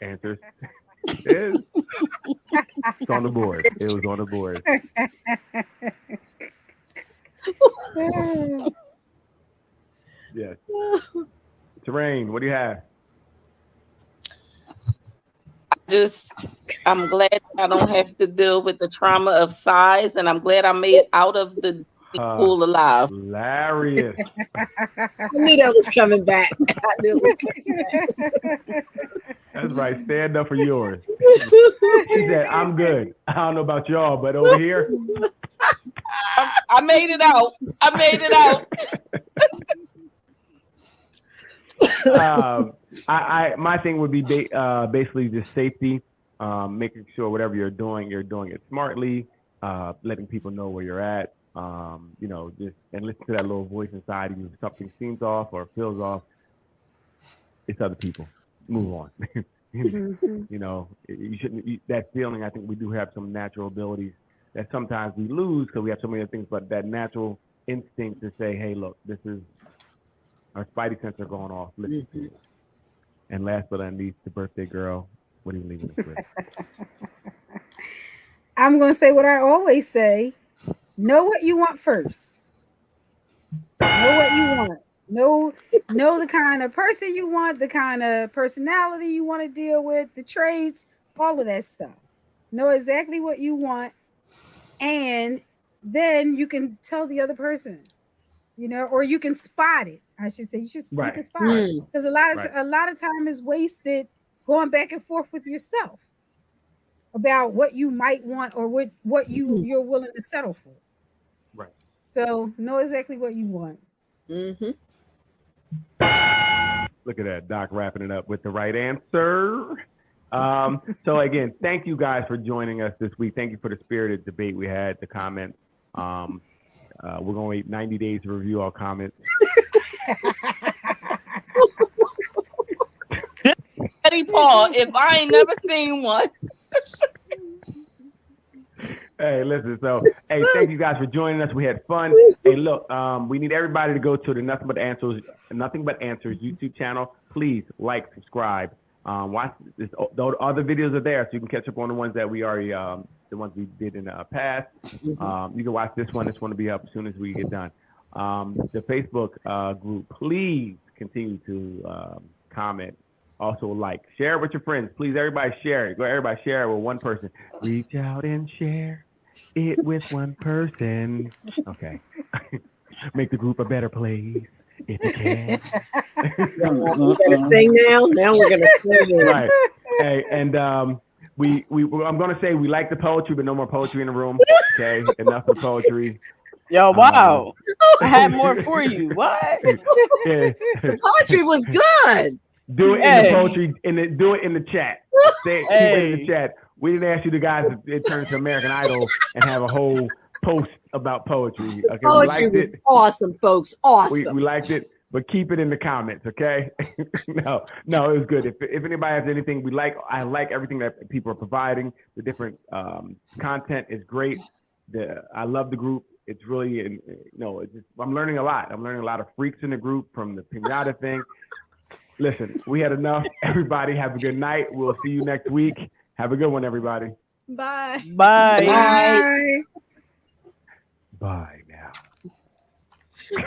Answers. It's on the board. It was on the board. Yes. Terrain, what do you have? I'm glad I don't have to deal with the trauma of size, and I'm glad I made out of the pool alive. Hilarious. I knew that was coming back. I knew it was coming back. That's right. Stand up for yours. She said, I'm good. I don't know about y'all, but over here. I made it out. My thing would be basically just safety, making sure whatever you're doing it smartly, letting people know where you're at, just and listen to that little voice inside of you. If something seems off or feels off, it's other people. Move on. You shouldn't. That feeling, I think we do have some natural abilities that sometimes we lose because we have so many other things, but that natural instinct to say, hey, look, this is our spidey sense are going off. Listen to it. And last but not least, the birthday girl. What are you leaving us with? I'm going to say what I always say. Know what you want first. Know what you want. Know the kind of person you want, the kind of personality you want to deal with, the traits, all of that stuff. Know exactly what you want, and then you can tell the other person, or you can spot it. I should say you can spot it, because a lot of time is wasted going back and forth with yourself about what you might want or what you're willing to settle for. Right. So know exactly what you want. Mm-hmm. Look at that, Doc wrapping it up with the right answer. So again, thank you guys for joining us this week. Thank you for the spirited debate we had, the comments. We're going to wait 90 days to review our comments. Eddie Paul, if I ain't never seen one. Hey, listen. So, thank you guys for joining us. We had fun. Hey, look, we need everybody to go to the Nothing But Answers YouTube channel. Please like, subscribe, watch this. The other videos are there, so you can catch up on the ones that we already, the ones we did in the past. You can watch this one. This one will be up as soon as we get done. The Facebook group, please continue to comment. Also, share it with your friends. Please, everybody share it. Everybody share it with one person. Reach out and share it with one person. Okay. Make the group a better place if you can. We're gonna sing now. Now we're gonna sing. Right. Hey, and I'm gonna say we like the poetry, but no more poetry in the room. Okay, enough of the poetry. Yo, wow. I had more for you. What? Yeah. The poetry was good. Do it in the poetry, do it in the chat. Keep it in the chat. We didn't ask you the guys to turn to American Idol and have a whole post about poetry. Okay, poetry was awesome, folks. Awesome. We liked it, but keep it in the comments, okay? No, it was good. If anybody has anything I like everything that people are providing. The different content is great. I love the group. It's really, I'm learning a lot. I'm learning a lot of freaks in the group from the pinata thing. Listen, we had enough. Everybody have a good night. We'll see you next week. Have a good one, everybody. Bye. Bye. Bye. Bye now.